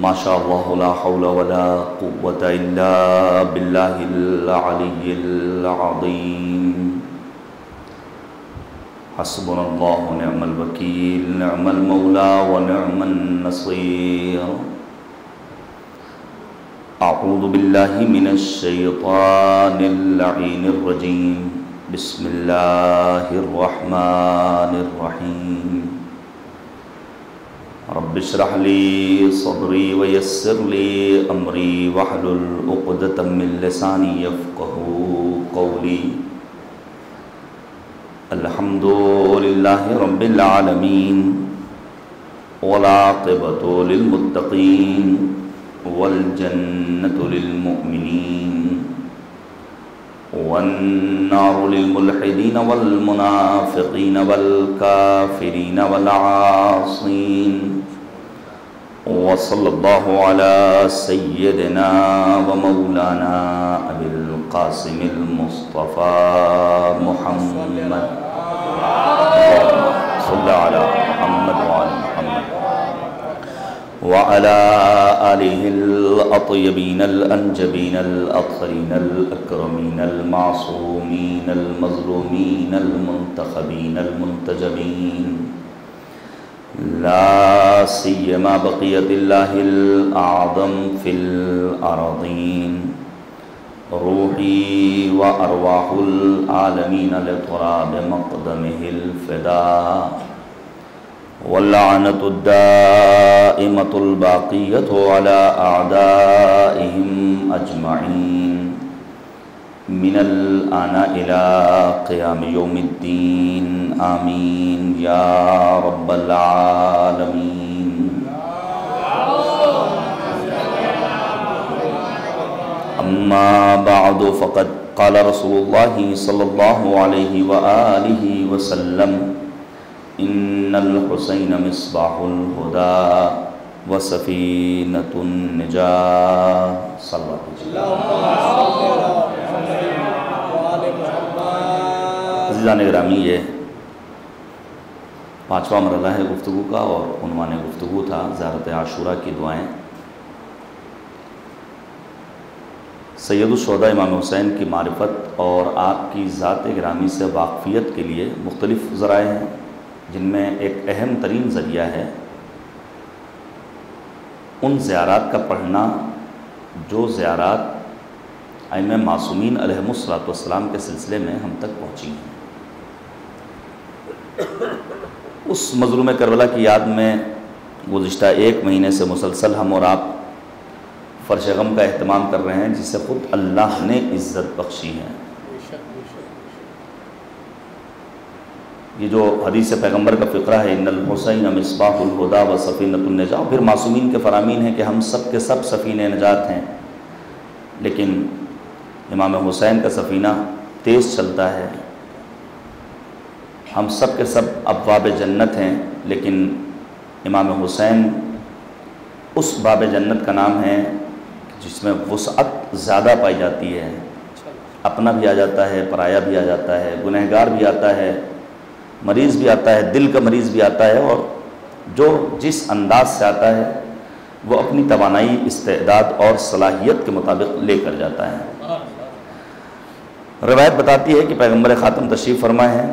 ما شاء اللہ لا حول ولا قوة الا باللہ العلی العظیم حسبنا اللہ نعم الوکیل نعم المولا ونعم النصیر اعوذ باللہ من الشیطان اللعین الرجیم بسم اللہ الرحمن الرحیم رب اشرح لي صدري ويسر لي امري واحلل عقدة من لساني يفقهوا قولي الحمد لله رب العالمين والعاقبة للمتقين والجنة للمؤمنين والنار للملحدين والمنافقين والكافرين والعاصين وصلى الله على سيدنا ومولانا أبي القاسم المصطفى محمد صلى على محمد وعلى محمد وعلى آله الأطيبين الأنجبين الأطهرين الأكرمين المعصومين المظلومين المنتخبين المنتجبين لا سيما بقية الله الأعظم في الأراضين روحي وأرواح العالمين لتراب مقدمه الفداء واللعنة الدائمة الباقية على أعدائهم أجمعين من الآن إلى قيام يوم الدين آمين يا رب العالمين أما بعد فقد قال رسول الله صلى الله عليه وآله وسلم إن الحسين مصباح الهدى وسفينة النجاة صلى الله عليه وسلم. عزیزان گرامی، یہ پانچواں مرحلہ ہے گفتگو کا اور عنوان گفتگو تھا زیارت عاشورہ کی دعائیں. سید الشہداء امام حسین کی معرفت اور آپ کی ذات گرامی سے واقفیت کے لیے مختلف ذرائع ہیں، جن میں ایک اہم ترین ذریعہ ہے ان زیارات کا پڑھنا جو زیارات ائمہ معصومین علیہم الصلوۃ والسلام کے سلسلے میں ہم تک پہنچی ہیں. اس مظلوم کربلا کی یاد میں گزشتہ ایک مہینے سے مسلسل ہم اور آپ فرش غم کا اہتمام کر رہے ہیں، جسے خود اللہ نے عزت بخشی ہے. یہ جو حدیث پیغمبر کا فقرہ ہے ان الحسین مصباح الہدی و سفینۃ النجاۃ، پھر معصومین کے فرامین ہیں کہ ہم سب کے سب سفینہ نجات ہیں، لیکن امام حسین کا سفینہ تیز چلتا ہے. ہم سب کے سب ابواب جنت ہیں، لیکن امام حسین اس باب جنت کا نام ہے جس میں وسعت زیادہ پائی جاتی ہے. اپنا بھی آ جاتا ہے، پرایا بھی آ جاتا ہے، گنہگار بھی آتا ہے، مریض بھی آتا ہے، دل کا مریض بھی آتا ہے، اور جو جس انداز سے آتا ہے وہ اپنی توانائی، استعداد اور صلاحیت کے مطابق لے کر جاتا ہے. روایت بتاتی ہے کہ پیغمبر خاتم تشریف فرمائے ہیں،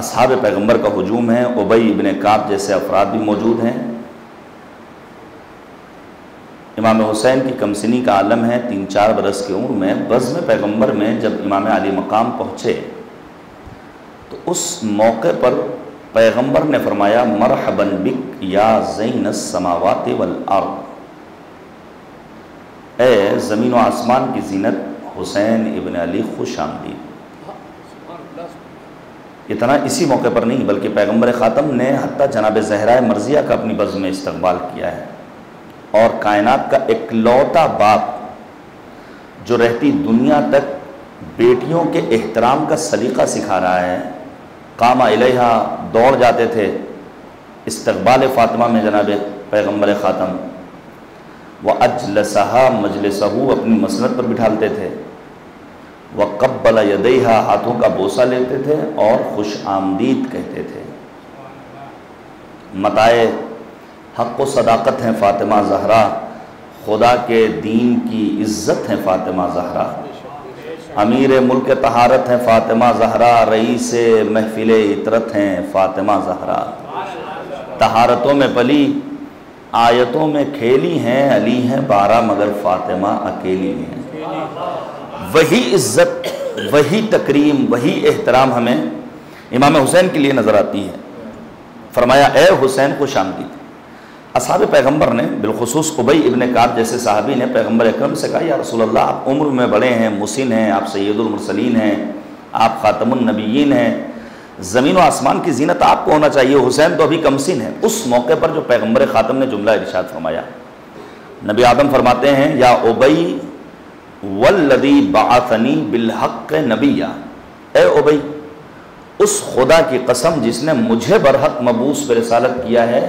اصحاب پیغمبر کا ہجوم ہے، ابی ابن کعب جیسے افراد بھی موجود ہیں. امام حسین کی کمسنی کا عالم ہے، 3-4 برس کی عمر میں بزم پیغمبر میں جب امام علی مقام پہنچے تو اس موقع پر پیغمبر نے فرمایا مرحبا بک یا زین السماوات والارض، اے زمین و آسمان کی زینت حسین ابن علی خوش آمدید. اتنا اسی موقع پر نہیں بلکہ پیغمبر خاتم نے حتیٰ جناب زہرا مرضیہ کا اپنی بزم میں استقبال کیا ہے، اور کائنات کا اکلوتا باپ جو رہتی دنیا تک بیٹیوں کے احترام کا سلیقہ سکھا رہا ہے. قام الیہا، دوڑ جاتے تھے استقبال فاطمہ میں جناب پیغمبر خاتم. وَأَجْلَسَهَا مَجْلِسَهُ، اپنی مسند پر بٹھالتے تھے. وَقَبَّلَ يَدَيْهَا، ہاتھوں کا بوسہ لیتے تھے اور خوش آمدید کہتے تھے. متاع حق و صداقت ہیں فاطمہ زہرا، خدا کے دین کی عزت ہیں فاطمہ زہرا، امیر ملک طہارت ہیں فاطمہ زہرا، رئیس محفل عطرت ہیں فاطمہ زہرا، طہارتوں میں پلی آیتوں میں کھیلی ہیں، علی ہیں 12 مگر فاطمہ اکیلی ہیں۔ وہی عزت، وہی تکریم، وہی احترام ہمیں امام حسین کے لیے نظر آتی ہے۔ فرمایا اے حسین خوش آمدید۔ اصحاب پیغمبر نے بالخصوص ابی ابن کعب جیسے صحابی نے پیغمبر اکرم سے کہا یا رسول اللہ آپ عمر میں بڑے ہیں، مسن ہیں، آپ سید المرسلین ہیں، آپ خاتم النبیین ہیں، زمین و آسمان کی زینت آپ کو ہونا چاہیے، حسین تو ابھی کم سن ہے۔ اس موقع پر جو پیغمبر خاتم نے جملہ ارشاد فرمایا، نبی آدم فرماتے ہیں یا ابی والذی بعثنی بالحق نبیا، اے ابی اس خدا کی قسم جس نے مجھے برحق مبعوث برسالت کیا ہے،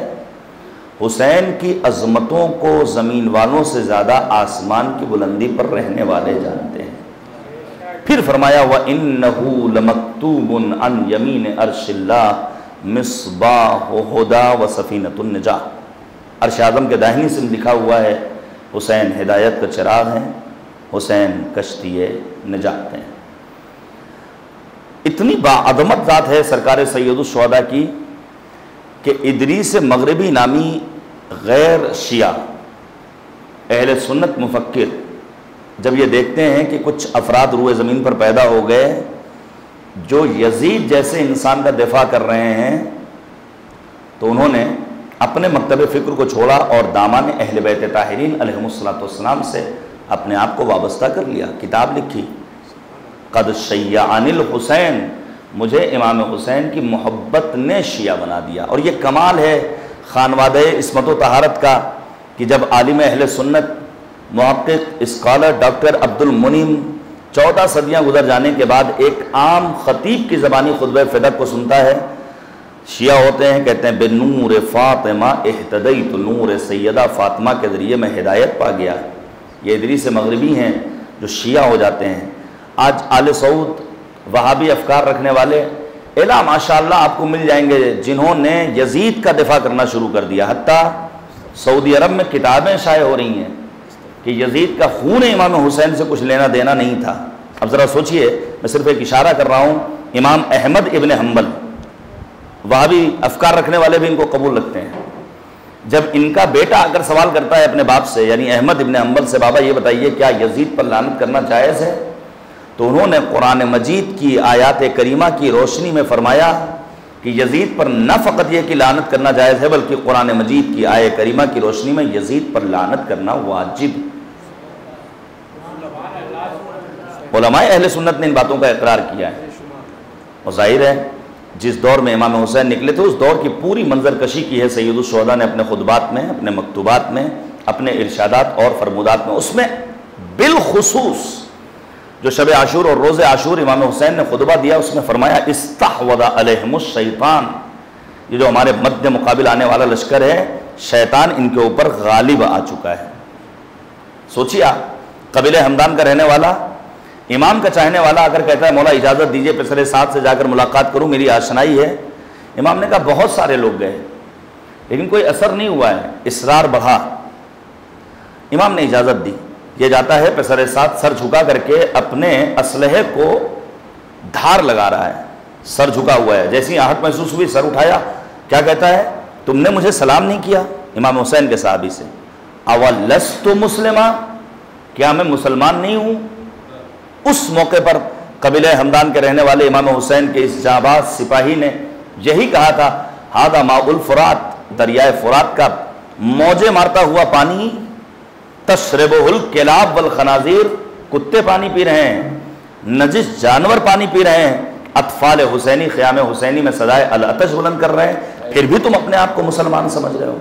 حسین کی عظمتوں کو زمین والوں سے زیادہ آسمان کی بلندی پر رہنے والے جانتے ہیں۔ پھر فرمایا وَإِنَّهُ لَمَكْتُوبٌ عَنْ يَمِينِ عَرْشِ اللَّهِ مِصْبَاحُ هُدَى وَسَفِينَةُ النِّجَاةِ، عرش اعظم کے داہنی سے لکھا ہوا ہے حسین ہدایت کا چراغ ہے، حسین کشتی نجات ہے۔ اتنی باعظمت ذات ہے سرکار سید الشہداء کی کہ ادریس مغربی نامی غیر شیعہ اہل سنت مفکر جب یہ دیکھتے ہیں کہ کچھ افراد روئے زمین پر پیدا ہو گئے جو یزید جیسے انسان کا دفاع کر رہے ہیں، تو انہوں نے اپنے مکتب فکر کو چھوڑا اور دامان اہل بیت طاہرین علیہم السلام سے اپنے آپ کو وابستہ کر لیا، کتاب لکھی قد شیعانی الحسین، مجھے امام حسین کی محبت نے شیعہ بنا دیا۔ اور یہ کمال ہے خانوادہ عصمت و طہارت کا کہ جب عالم اہل سنت محقق اسکالر ڈاکٹر عبد المنعم 14 صدیاں گزر جانے کے بعد ایک عام خطیب کی زبانی خطبہ فدق کو سنتا ہے، شیعہ ہوتے ہیں کہتے ہیں بے نور فاطمہ اہتدیت، نور سیدہ فاطمہ کے ذریعے میں ہدایت پا گیا۔ یہ ادریس مغربی ہیں جو شیعہ ہو جاتے ہیں۔ آج آل سعود وہابی افکار رکھنے والے الا ماشاءاللہ آپ کو مل جائیں گے جنہوں نے یزید کا دفاع کرنا شروع کر دیا، حتیٰ سعودی عرب میں کتابیں شائع ہو رہی ہیں کہ یزید کا خون امام حسین سے کچھ لینا دینا نہیں تھا۔ اب ذرا سوچئے، میں صرف ایک اشارہ کر رہا ہوں، امام احمد ابن حنبل، وہابی افکار رکھنے والے بھی ان کو قبول رکھتے ہیں۔ جب ان کا بیٹا اگر سوال کرتا ہے اپنے باپ سے یعنی احمد ابن حنبل سے، بابا یہ بتائیے کیا یزید پر لعنت کرنا جائز ہے، تو انہوں نے قرآن مجید کی آیات کریمہ کی روشنی میں فرمایا کہ یزید پر نہ فقط یہ کہ لعنت کرنا جائز ہے بلکہ قرآن مجید کی آیت کریمہ کی روشنی میں یزید پر لعنت کرنا واجب۔ علماء اہل سنت نے ان باتوں کا اقرار کیا ہے، اور ظاہر ہے جس دور میں امام حسین نکلے تھے اس دور کی پوری منظر کشی کی ہے سید الشہداء نے اپنے خطبات میں، اپنے مکتوبات میں، اپنے ارشادات اور فرمودات میں۔ اس میں بالخصوص جو شب عاشور اور روز عاشور امام حسین نے خطبہ دیا اس میں فرمایا استحوذ علیہم الشیطان، یہ جو ہمارے مد مقابل آنے والا لشکر ہے، شیطان ان کے اوپر غالب آ چکا ہے۔ سوچیے آپ، قبیلہ ہمدان کا رہنے والا، امام کا چاہنے والا اگر کہتا ہے مولا اجازت دیجئے پسر ساتھ سے جا کر ملاقات کروں، میری آشنائی ہے، امام نے کہا بہت سارے لوگ گئے لیکن کوئی اثر نہیں ہوا ہے، اصرار بڑھا، امام نے اجازت دی، یہ جاتا ہے پسر ساتھ سر جھکا کر کے اپنے اسلحے کو دھار لگا رہا ہے، سر جھکا ہوا ہے، جیسی آہٹ محسوس ہوئی سر اٹھایا، کیا کہتا ہے تم نے مجھے سلام نہیں کیا، امام حسین کے صحابی سے، اولست مسلمہ، کیا میں مسلمان نہیں ہوں؟ اس موقع پر قبیلہ ہمدان کے رہنے والے امام حسین کے اس جانباز سپاہی نے یہی کہا تھا ہذا ماء الفرات، دریائے فرات کا موجے مارتا ہوا پانی، تشربہ الکلاب والخنازیر، کتے پانی پی رہے ہیں، نجس جانور پانی پی رہے ہیں، اطفال حسینی خیام حسینی میں صدائے العطش بلند کر رہے ہیں، پھر بھی تم اپنے آپ کو مسلمان سمجھ رہے ہو۔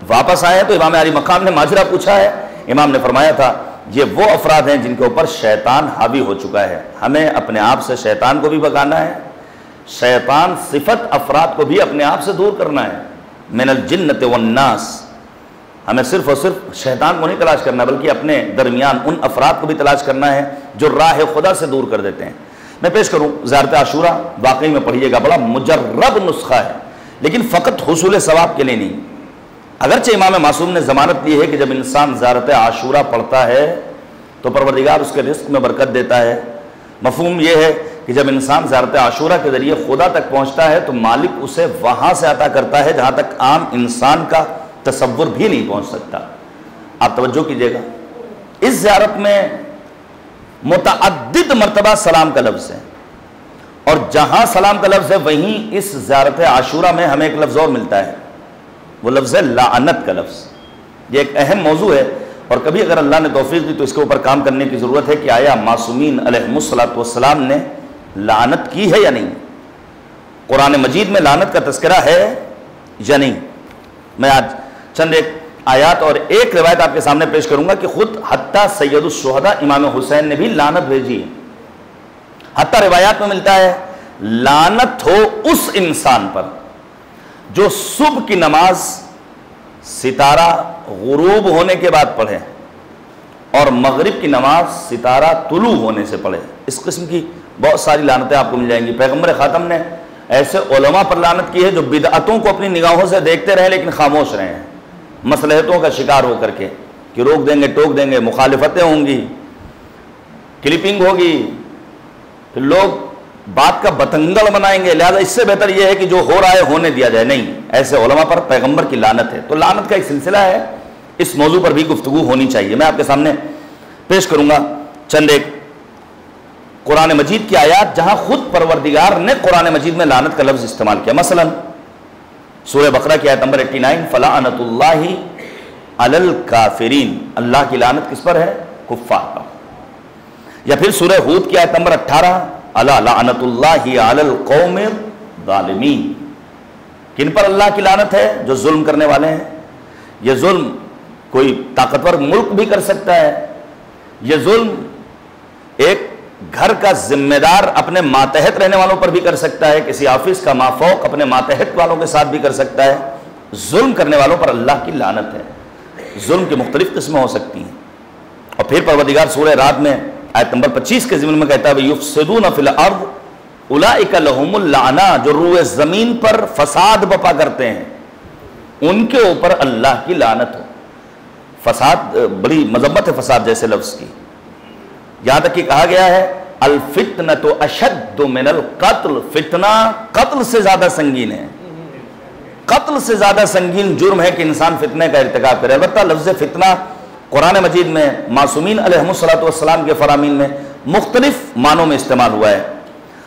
واپس آئے تو امام علی مقام نے ماجرہ پوچھا ہے، امام نے فرمایا تھا یہ وہ افراد ہیں جن کے اوپر شیطان حاوی ہو چکا ہے، ہمیں اپنے آپ سے شیطان کو بھی بھگانا ہے، شیطان صفت افراد کو بھی اپنے آپ سے دور کرنا ہے، من الجنۃ والناس، ہمیں صرف اور صرف شیطان کو نہیں تلاش کرنا بلکہ اپنے درمیان ان افراد کو بھی تلاش کرنا ہے جو راہ خدا سے دور کر دیتے ہیں۔ میں پیش کروں زیارت عاشورہ، واقعی میں پڑھیے گا، بڑا مجرب نسخہ ہے، لیکن فقط حصول ثواب کے لیے نہیں. اگرچہ امام معصوم نے ضمانت دی ہے کہ جب انسان زیارت عاشورہ پڑھتا ہے تو پروردگار اس کے رزق میں برکت دیتا ہے. مفہوم یہ ہے کہ جب انسان زیارت عاشورہ کے ذریعے خدا تک پہنچتا ہے تو مالک اسے وہاں سے عطا کرتا ہے جہاں تک عام انسان کا تصور بھی نہیں پہنچ سکتا. آپ توجہ کیجئے گا، اس زیارت میں متعدد مرتبہ سلام کا لفظ ہے، اور جہاں سلام کا لفظ ہے وہیں اس زیارت عاشورہ میں ہمیں ایک لفظ اور ملتا ہے، وہ لفظ ہے لعنت کا لفظ. یہ ایک اہم موضوع ہے، اور کبھی اگر اللہ نے توفیق دی تو اس کے اوپر کام کرنے کی ضرورت ہے کہ آیا معصومین علیہ السلام نے لعنت کی ہے یا نہیں. قرآن مجید میں لعنت کا تذکرہ ہے یا نہیں. میں آج چند ایک آیات اور ایک روایت آپ کے سامنے پیش کروں گا کہ خود حتیٰ سید الشہداء امام حسین نے بھی لعنت بھیجی ہے. حتیٰ روایات میں ملتا ہے لعنت ہو اس انسان پر جو صبح کی نماز ستارہ غروب ہونے کے بعد پڑھے اور مغرب کی نماز ستارہ طلوع ہونے سے پڑھے. اس قسم کی بہت ساری لعنتیں آپ کو مل جائیں گی. پیغمبر خاتم نے ایسے علماء پر لعنت کی ہے جو بدعتوں کو اپنی نگاہوں سے دیکھتے رہے لیکن خاموش رہے ہیں، مصلحتوں کا شکار ہو کر کے کہ روک دیں گے ٹوک دیں گے، مخالفتیں ہوں گی، کلپنگ ہوگی، پھر لوگ بات کا بتنگڑ بنائیں گے، لہذا اس سے بہتر یہ ہے کہ جو ہو رہا ہے ہونے دیا جائے. نہیں، ایسے علماء پر پیغمبر کی لعنت ہے. تو لعنت کا ایک سلسلہ ہے، اس موضوع پر بھی گفتگو ہونی چاہیے. میں آپ کے سامنے پیش کروں گا چند ایک قرآن مجید کی آیات جہاں خود پروردگار نے قرآن مجید میں لعنت کا لفظ استعمال کیا. مثلا سورہ بقرہ کی آیت نمبر 89 فلعنت اللہ علی الکافرین، اللہ کی لعنت کس پر ہے؟ کفار پر. یا پھر سورہ ہود کی آیت نمبر 18 الا لعنت اللہ علی القوم الظالمین، کن پر اللہ کی لعنت ہے؟ جو ظلم کرنے والے ہیں. یہ ظلم کوئی طاقتور ملک بھی کر سکتا ہے، یہ ظلم ایک گھر کا ذمہ دار اپنے ماتحت رہنے والوں پر بھی کر سکتا ہے، کسی آفس کا مافوق اپنے ماتحت والوں کے ساتھ بھی کر سکتا ہے. ظلم کرنے والوں پر اللہ کی لعنت ہے. ظلم کی مختلف قسمیں ہو سکتی ہیں. اور پھر پروردگار سورہ رعد میں آیت نمبر 25 کے ضمن میں کہتا ہے یفسدون فی الارض اولئک لہم اللعنہ، جو روئے زمین پر فساد بپا کرتے ہیں ان کے اوپر اللہ کی لعنت ہو. فساد، بڑی مذمت ہے فساد جیسے لفظ کی. یہاں تک کہ کہا گیا ہے الفتنۃ اشد من القتل، فتنہ قتل سے زیادہ سنگین ہے. قتل سے زیادہ سنگین جرم ہے کہ انسان فتنے کا ارتکاب کرے. البتہ لفظ فتنہ قرآن مجید میں معصومین علیہ السلام کے فرامین میں مختلف معنوں میں استعمال ہوا ہے.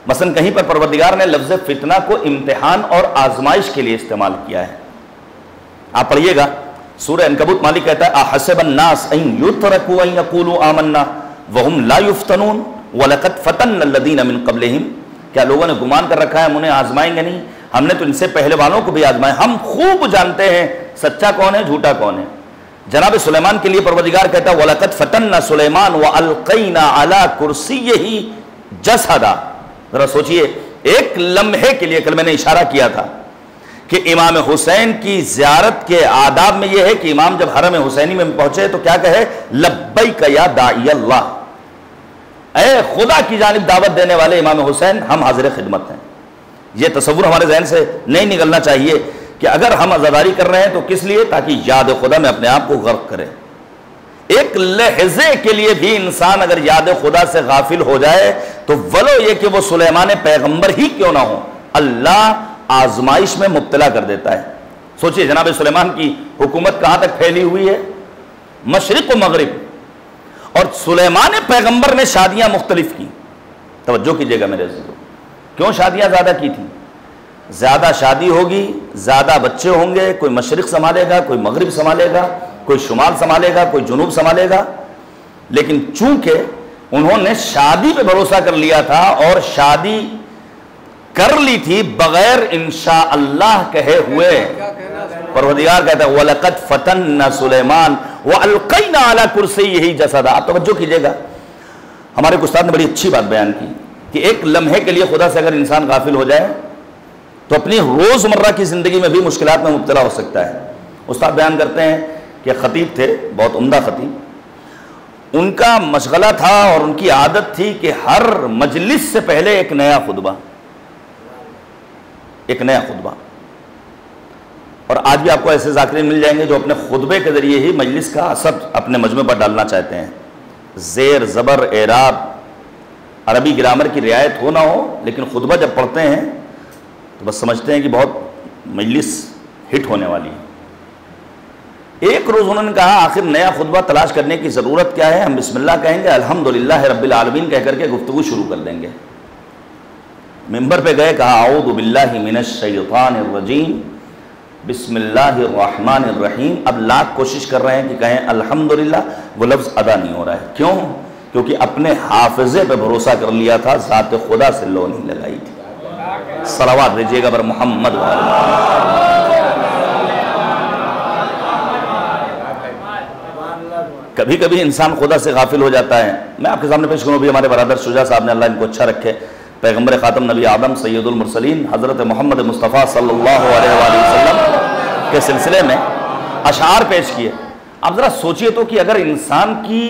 مثلا کہیں پر پروردگار نے لفظ فتنہ کو امتحان اور آزمائش کے لیے استعمال کیا ہے. آپ پڑھیے گا سورہ عنکبوت مالک کہتا ہے احسب الناس ان یترکوا ان یقولوا آمنا وهم لا یفتنون ولقد فتنا الذین من قبلہم، کیا لوگوں نے گمان کر رکھا ہے ہم انہیں آزمائیں گے نہیں؟ ہم نے تو ان سے پہلے والوں کو بھی آزمائے، ہم خوب جانتے ہیں سچا کون ہے جھوٹا کون ہے. جناب سلیمان کے لیے پروردگار کہتا ہے وَلَقَدْ فَتَنَّا سُلَيْمَانَ وَأَلْقَيْنَا عَلَىٰ كُرْسِيِّهِ جَسَدًا. ذرا سوچئے، ایک لمحے کے لیے کل میں نے اشارہ کیا تھا کہ امام حسین کی زیارت کے آداب میں یہ ہے کہ امام جب حرم حسینی میں پہنچے تو کیا کہے؟ لبیک یا داعی اللہ، اے خدا کی جانب دعوت دینے والے امام حسین ہم حاضر خدمت ہیں. یہ تصور ہمارے ذہن سے نہیں نکلنا چاہیے کہ اگر ہم عزاداری کر رہے ہیں تو کس لیے؟ تاکہ یاد خدا میں اپنے آپ کو غرق کرے. ایک لحظے کے لیے بھی انسان اگر یاد خدا سے غافل ہو جائے تو ولو یہ کہ وہ سلیمان پیغمبر ہی کیوں نہ ہو، اللہ آزمائش میں مبتلا کر دیتا ہے. سوچئے جناب سلیمان کی حکومت کہاں تک پھیلی ہوئی ہے؟ مشرق و مغرب. اور سلیمان پیغمبر نے شادیاں مختلف کی. توجہ کیجئے گا میرے عزیزو، کیوں شادیاں زیادہ کی تھیں؟ زیادہ شادی ہوگی، زیادہ بچے ہوں گے، کوئی مشرق سنبھالے گا، کوئی مغرب سنبھالے گا، کوئی شمال سنبھالے گا، کوئی جنوب سنبھالے گا. لیکن چونکہ انہوں نے شادی پہ بھروسہ کر لیا تھا اور شادی کر لی تھی بغیر انشاءاللہ کہے ہوئے، پروردگار کہتا ہے وَلَقَدْ فَتَنَّا سُلَيْمَانَ وَأَلْقَيْنَا عَلَىٰ كُرْسِيِّهِ جَسَدًا. آپ توجہ کیجئے گا، ہمارے استاد نے بڑی اچھی بات بیان کی کہ ایک لمحے کے لیے خدا سے اگر انسان غافل ہو جائے تو اپنی روزمرہ کی زندگی میں بھی مشکلات میں مبتلا ہو سکتا ہے. استاد بیان کرتے ہیں کہ خطیب تھے، بہت عمدہ خطیب، ان کا مشغلہ تھا اور ان کی عادت تھی کہ ہر مجلس سے پہلے ایک نیا خطبہ. اور آج بھی آپ کو ایسے ذاکرین مل جائیں گے جو اپنے خطبے کے ذریعے ہی مجلس کا اثر اپنے مجمع پر ڈالنا چاہتے ہیں. زیر زبر اعراب عربی گرامر کی رعایت ہو نہ ہو، لیکن خطبہ جب پڑھتے ہیں تو بس سمجھتے ہیں کہ بہت مجلس ہٹ ہونے والی ہے. ایک روز انہوں نے کہا آخر نیا خطبہ تلاش کرنے کی ضرورت کیا ہے، ہم بسم اللہ کہیں گے، الحمدللہ رب العالمین کہہ کر کے گفتگو شروع کر دیں گے. ممبر پہ گئے، کہا اعوذ باللہ من الشیطان الرجیم بسم اللہ الرحمن الرحیم. اب لاکھ کوشش کر رہے ہیں کہ کہیں الحمدللہ، وہ لفظ ادا نہیں ہو رہا ہے. کیوں؟ کیونکہ اپنے حافظے پہ بھروسہ کر لیا تھا، ذات خدا سے لو نہیں لگائی تھی. صلوات بھیجیے گا پر محمد کبھی کبھی انسان خدا سے غافل ہو جاتا ہے. میں آپ کے سامنے پیش کروں بھی ہمارے برادر شجاع صاحب نے، اللہ ان کو اچھا رکھے، پیغمبر خاتم نبی آدم سید المرسلین حضرت محمد مصطفیٰ صلی اللہ علیہ وآلہ وسلم کے سلسلے میں اشعار پیش کیے. آپ ذرا سوچئے تو کہ اگر انسان کی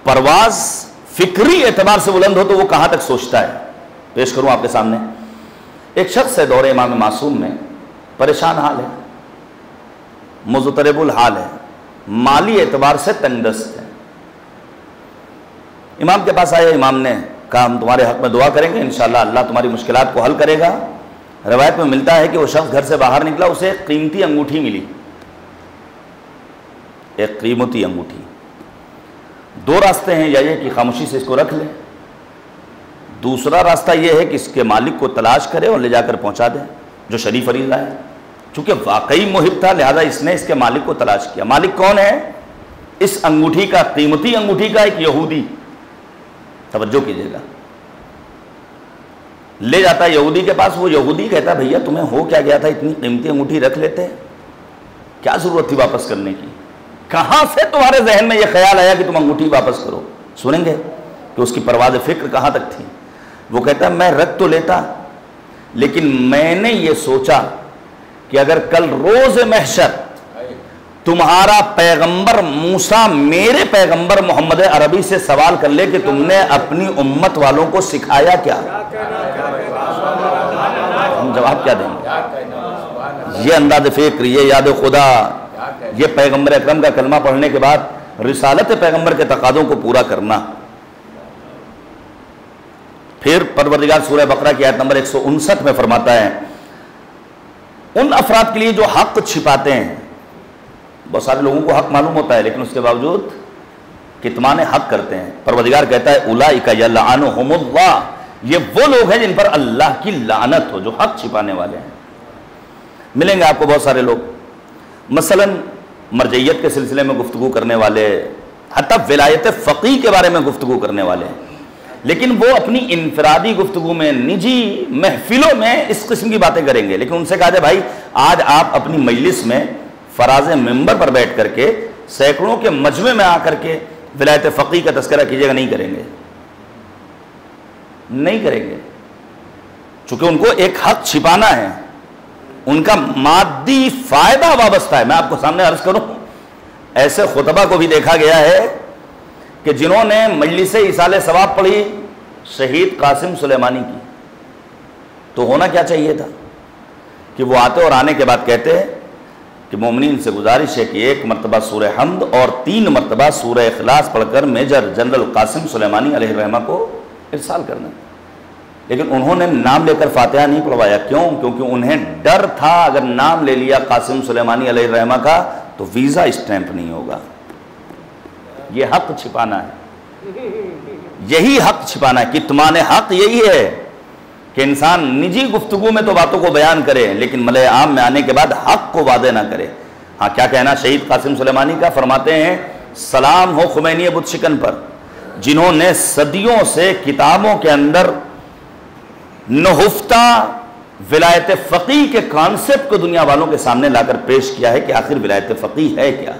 پرواز فکری اعتبار سے بلند ہو تو وہ کہاں تک سوچتا ہے. پیش کروں آپ کے سامنے. ایک شخص ہے دور امام معصوم میں، پریشان حال ہے، مضطرب الحال ہے، مالی اعتبار سے تنگ دست ہے. امام کے پاس آئے، امام نے کہا ہم تمہارے حق میں دعا کریں گے، انشاءاللہ اللہ تمہاری مشکلات کو حل کرے گا. روایت میں ملتا ہے کہ وہ شخص گھر سے باہر نکلا، اسے ایک قیمتی انگوٹھی ملی، ایک قیمتی انگوٹھی. دو راستے ہیں، یا یہ کہ خاموشی سے اس کو رکھ لے، دوسرا راستہ یہ ہے کہ اس کے مالک کو تلاش کرے اور لے جا کر پہنچا دے، جو شریف فریضہ ہے. چونکہ واقعی محب تھا لہذا اس نے اس کے مالک کو تلاش کیا. مالک کون ہے؟ اس انگوٹھی کا، قیمتی انگوٹھی کا ایک یہودی. توجہ کیجئے گا. لے جاتا ہے یہودی کے پاس. وہ یہودی کہتا ہے بھیا تمہیں ہو کیا گیا تھا، اتنی قیمتی انگوٹھی رکھ لیتے، کیا ضرورت تھی واپس کرنے کی؟ کہاں سے تمہارے ذہن میں یہ خیال آیا کہ تم انگوٹھی واپس کرو؟ سنیں گے کہ اس کی پرواز فکر کہاں تک تھی. وہ کہتا ہے میں رکھ تو لیتا، لیکن میں نے یہ سوچا کہ اگر کل روز محشر تمہارا پیغمبر موسیٰ میرے پیغمبر محمد عربی سے سوال کر لے کہ تم نے اپنی امت والوں کو سکھایا کیا، ہم جواب کیا دیں گے؟ یہ انداز فکر، یہ یاد خدا، یہ پیغمبر اکرم کا کلمہ پڑھنے کے بعد رسالت پیغمبر کے تقاضوں کو پورا کرنا. پھر پروردگار سورہ بقرہ کی آیت نمبر 159 میں فرماتا ہے ان افراد کے لیے جو حق چھپاتے ہیں. بہت سارے لوگوں کو حق معلوم ہوتا ہے لیکن اس کے باوجود کتمان حق کرتے ہیں. پروردگار کہتا ہے اولئک یلعنہم اللہ، یہ وہ لوگ ہیں جن پر اللہ کی لعنت ہو، جو حق چھپانے والے ہیں. ملیں گے آپ کو بہت سارے لوگ، مثلا مرجعیت کے سلسلے میں گفتگو کرنے والے، حتی ولایت فقیہ کے بارے میں گفتگو کرنے والے ہیں، لیکن وہ اپنی انفرادی گفتگو میں، نجی محفلوں میں اس قسم کی باتیں کریں گے. لیکن ان سے کہا جائے بھائی آج آپ اپنی مجلس میں فراز ممبر پر بیٹھ کر کے سینکڑوں کے مجمع میں آ کر کے ولایت فقیہ کا تذکرہ کیجئے گا، نہیں کریں گے، نہیں کریں گے. چونکہ ان کو ایک حق چھپانا ہے، ان کا مادی فائدہ وابستہ ہے. میں آپ کو سامنے عرض کروں، ایسے خطبہ کو بھی دیکھا گیا ہے کہ جنہوں نے مجلس ایصال ثواب پڑھی شہید قاسم سلیمانی کی، تو ہونا کیا چاہیے تھا کہ وہ آتے اور آنے کے بعد کہتے کہ مومنین سے گزارش ہے کہ 1 مرتبہ سورہ حمد اور 3 مرتبہ سورہ اخلاص پڑھ کر میجر جنرل قاسم سلیمانی علیہ الرحمہ کو ارسال کرنا. لیکن انہوں نے نام لے کر فاتحہ نہیں پڑھوایا. کیوں؟ کیونکہ انہیں ڈر تھا اگر نام لے لیا قاسم سلیمانی علیہ الرحمہ کا تو ویزا اسٹیمپ نہیں ہوگا. یہ حق چھپانا ہے، یہی حق چھپانا ہے. کتمان حق یہی ہے کہ انسان نجی گفتگو میں تو باتوں کو بیان کرے لیکن ملأ عام میں آنے کے بعد حق کو وعدے نہ کرے. ہاں کیا کہنا شہید قاسم سلیمانی کا؟ فرماتے ہیں سلام ہو خمینی بت شکن پر، جنہوں نے صدیوں سے کتابوں کے اندر نہفتہ ولایت فقیہ کے کانسیپٹ کو دنیا والوں کے سامنے لا کر پیش کیا ہے کہ آخر ولایت فقیہ ہے کیا.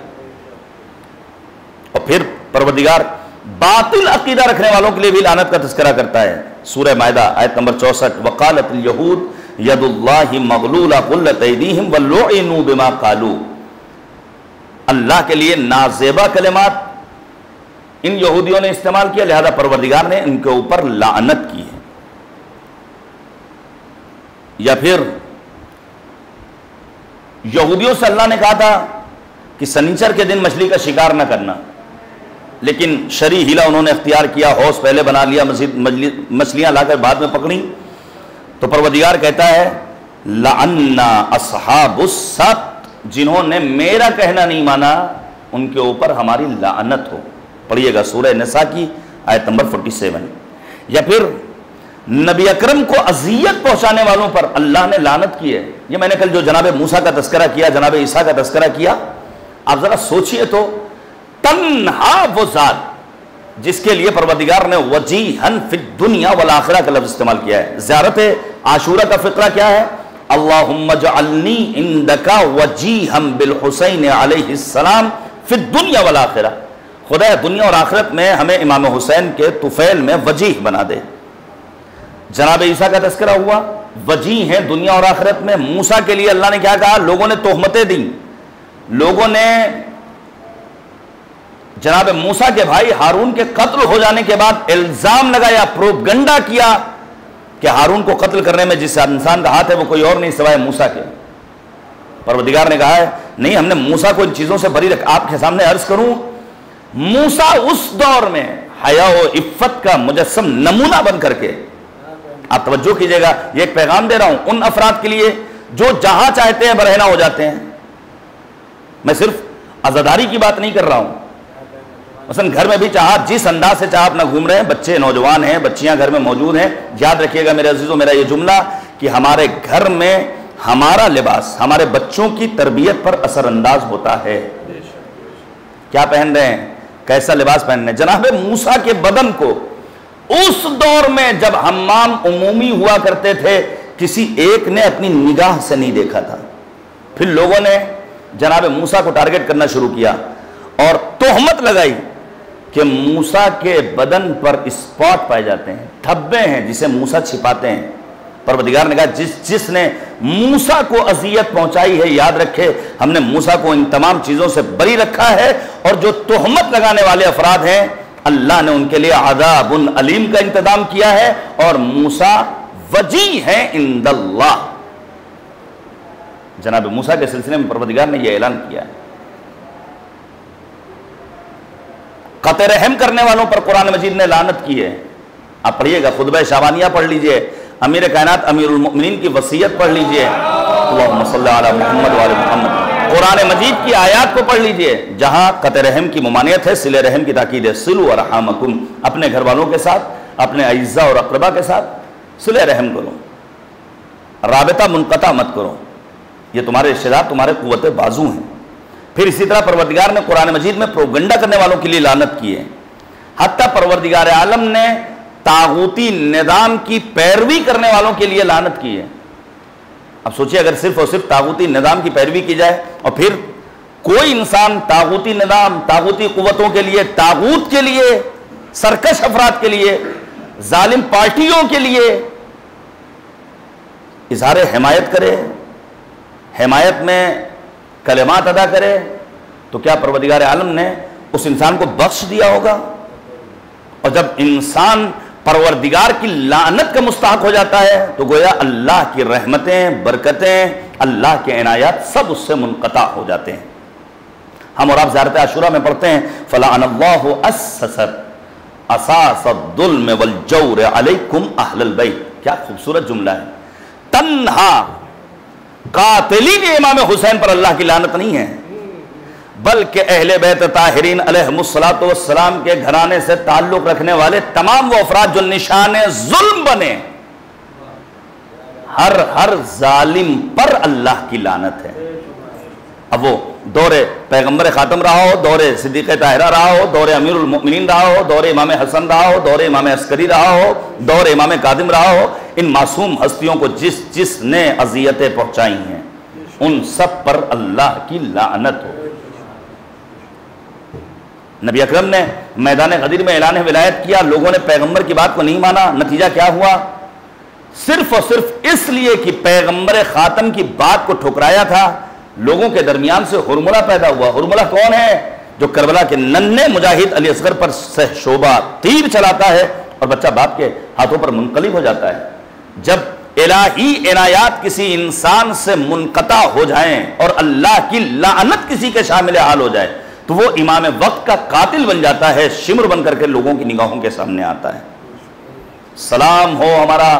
اور پھر پروردگار باطل عقیدہ رکھنے والوں کے لیے بھی لعنت کا تذکرہ کرتا ہے. سورہ مائدہ آیت نمبر 64 وقالت اليہود ید اللہ مغلولہ غلت ایدیہم ولعنوا بما قالوا. اللہ کے لیے نازیبا کلمات ان یہودیوں نے استعمال کیا، لہذا پروردگار نے ان کے اوپر لعنت کی ہے. یا پھر یہودیوں سے اللہ نے کہا تھا کہ سنیچر کے دن مچھلی کا شکار نہ کرنا، لیکن شرعی ہیلا انہوں نے اختیار کیا، حوض پہلے بنا لیا، مچھلیاں لا کر بعد میں پکڑی، تو پروردگار کہتا ہے لعنا اصحاب السبت، جنہوں نے میرا کہنا نہیں مانا ان کے اوپر ہماری لعنت ہو۔ پڑھیے گا سورہ نساء کی آیت نمبر 47۔ یا پھر نبی اکرم کو اذیت پہنچانے والوں پر اللہ نے لعنت کی ہے۔ یہ میں نے کل جو جناب موسیٰ کا تذکرہ کیا، جناب عیسیٰ کا تذکرہ کیا، آپ ذرا سوچئے تو، تنہا وہ ذات جس کے لیے پروردگار نے وجیہن فی الدنیا والآخرہ کا لفظ استعمال کیا ہے۔ زیارت عاشورہ کا فقرہ کیا ہے؟ اللہم اجعلنی عندک وجیہن بالحسین علیہ السلام فی الدنیا والآخرہ، خدا دنیا اور آخرت میں ہمیں امام حسین کے طفیل میں وجیہ بنا دے۔ جناب عیسیٰ کا تذکرہ ہوا، وجیہ ہیں دنیا اور آخرت میں۔ موسیٰ کے لیے اللہ نے کیا کہا؟ لوگوں نے تہمتیں دیں، لوگوں نے جناب موسیٰ کے بھائی ہارون کے قتل ہو جانے کے بعد الزام لگایا، پروپگنڈا کیا کہ ہارون کو قتل کرنے میں جس انسان کا ہاتھ ہے وہ کوئی اور نہیں سوائے موسیٰ کے۔ پروردگار نے کہا ہے نہیں، ہم نے موسیٰ کو ان چیزوں سے بری رکھا۔ آپ کے سامنے عرض کروں، موسیٰ اس دور میں حیا و عفت کا مجسم نمونہ بن کر کے، آپ توجہ کیجئے گا، یہ ایک پیغام دے رہا ہوں ان افراد کے لیے جو جہاں چاہتے ہیں برہنہ ہو جاتے ہیں۔ میں صرف عزاداری کی بات نہیں کر رہا ہوں، مثلا گھر میں بھی چاہا جس انداز سے چاہا اپنا گھوم رہے ہیں، بچے نوجوان ہیں، بچیاں گھر میں موجود ہیں، یاد رکھیے گا میرے عزیزوں میرا یہ جملہ کہ ہمارے گھر میں ہمارا لباس ہمارے بچوں کی تربیت پر اثر انداز ہوتا ہے۔ کیا پہن رہے ہیں، کیسا لباس پہن رہے ہیں۔ جناب موسیٰ کے بدن کو اس دور میں جب حمام عمومی ہوا کرتے تھے کسی ایک نے اپنی نگاہ سے نہیں دیکھا تھا، پھر لوگوں نے جناب موسیٰ کو ٹارگٹ کرنا شروع کیا اور تہمت لگائی کہ موسیٰ کے بدن پر اسپاٹ پائے جاتے ہیں، دھبے ہیں جسے موسیٰ چھپاتے ہیں۔ پروردگار نے کہا جس نے موسیٰ کو اذیت پہنچائی ہے، یاد رکھے ہم نے موسیٰ کو ان تمام چیزوں سے بری رکھا ہے، اور جو تہمت لگانے والے افراد ہیں اللہ نے ان کے لیے عذاب علیم کا انتظام کیا ہے، اور موسیٰ وجیہ ہیں عند اللہ۔ جناب موسیٰ کے سلسلے میں پروردگار نے یہ اعلان کیا ہے۔ قطع رحم کرنے والوں پر قرآن مجید نے لعنت کی ہے۔ آپ پڑھیے گا، خطبہ شعبانیہ پڑھ لیجئے، امیر کائنات امیر المؤمنین کی وصیت پڑھ لیجئے، اللہم صلی علی محمد وعلی محمد، قرآن مجید کی آیات کو پڑھ لیجئے جہاں قطع رحم کی ممانعت ہے، صلہ رحم کی تاکید ہے۔ صلوا ارحامکم، اپنے گھر والوں کے ساتھ، اپنے اعزاء اور اقربا کے ساتھ صلہ رحم کرو، رابطہ منقطع مت کرو، یہ تمہارے رشتہ دار تمہارے قوت بازو ہیں۔ پھر اسی طرح پروردگار نے قرآن مجید میں پروپگنڈا کرنے والوں کے لیے لعنت کی ہے، حتیٰ پروردگار عالم نے طاغوتی نظام کی پیروی کرنے والوں کے لیے لعنت کی ہے۔ اب سوچئے اگر صرف اور صرف طاغوتی نظام کی پیروی کی جائے اور پھر کوئی انسان طاغوتی نظام، طاغوتی قوتوں کے لیے، طاغوت کے لیے، سرکش افراد کے لیے، ظالم پارٹیوں کے لیے اظہار حمایت کرے، حمایت میں کلمات ادا کرے، تو کیا پروردگار عالم نے اس انسان کو بخش دیا ہوگا؟ اور جب انسان پروردگار کی لعنت کا مستحق ہو جاتا ہے تو گویا اللہ کی رحمتیں، برکتیں، اللہ کے عنایات سب اس سے منقطع ہو جاتے ہیں۔ ہم اور آپ زیارت عاشورہ میں پڑھتے ہیں فَلَعَنَ اللَّهُ أَسَّسَتْ أَسَاسَ الظُّلْمِ وَالْجَوْرِ عَلَيْكُمْ أَهْلَ الْبَيْتِ، کیا خوبصورت جملہ ہے۔ تنہا قاتلین امام حسین پر اللہ کی لعنت نہیں ہے، بلکہ اہل بیت طاہرین علیہم السلام کے گھرانے سے تعلق رکھنے والے تمام وہ افراد جو نشان ظلم بنے، ہر ظالم پر اللہ کی لعنت ہے۔ اب وہ دور پیغمبر خاتم رہا ہو، دور صدیق طاہرہ رہا ہو، دور امیر المؤمنین رہا ہو، دور امام حسن رہا ہو، دور امام عسکری رہا ہو، دور امام کاظم رہا ہو، ان معصوم ہستیوں کو جس نے اذیتیں پہنچائی ہیں ان سب پر اللہ کی لعنت ہو۔ نبی اکرم نے میدان غدیر میں اعلان ولایت کیا، لوگوں نے پیغمبر کی بات کو نہیں مانا، نتیجہ کیا ہوا؟ صرف اور صرف اس لیے کہ پیغمبر خاتم کی بات کو ٹھکرایا تھا، لوگوں کے درمیان سے ہرملہ پیدا ہوا۔ ہرملہ کون ہے؟ جو کربلا کے ننھے مجاہد علی اصغر پر شعبہ تیر چلاتا ہے اور بچہ باپ کے ہاتھوں پر منقلب ہو جاتا ہے۔ جب الہی عنایات کسی انسان سے منقطع ہو جائیں اور اللہ کی لعنت کسی کے شامل حال ہو جائے تو وہ امام وقت کا قاتل بن جاتا ہے، شمر بن کر کے لوگوں کی نگاہوں کے سامنے آتا ہے۔ سلام ہو ہمارا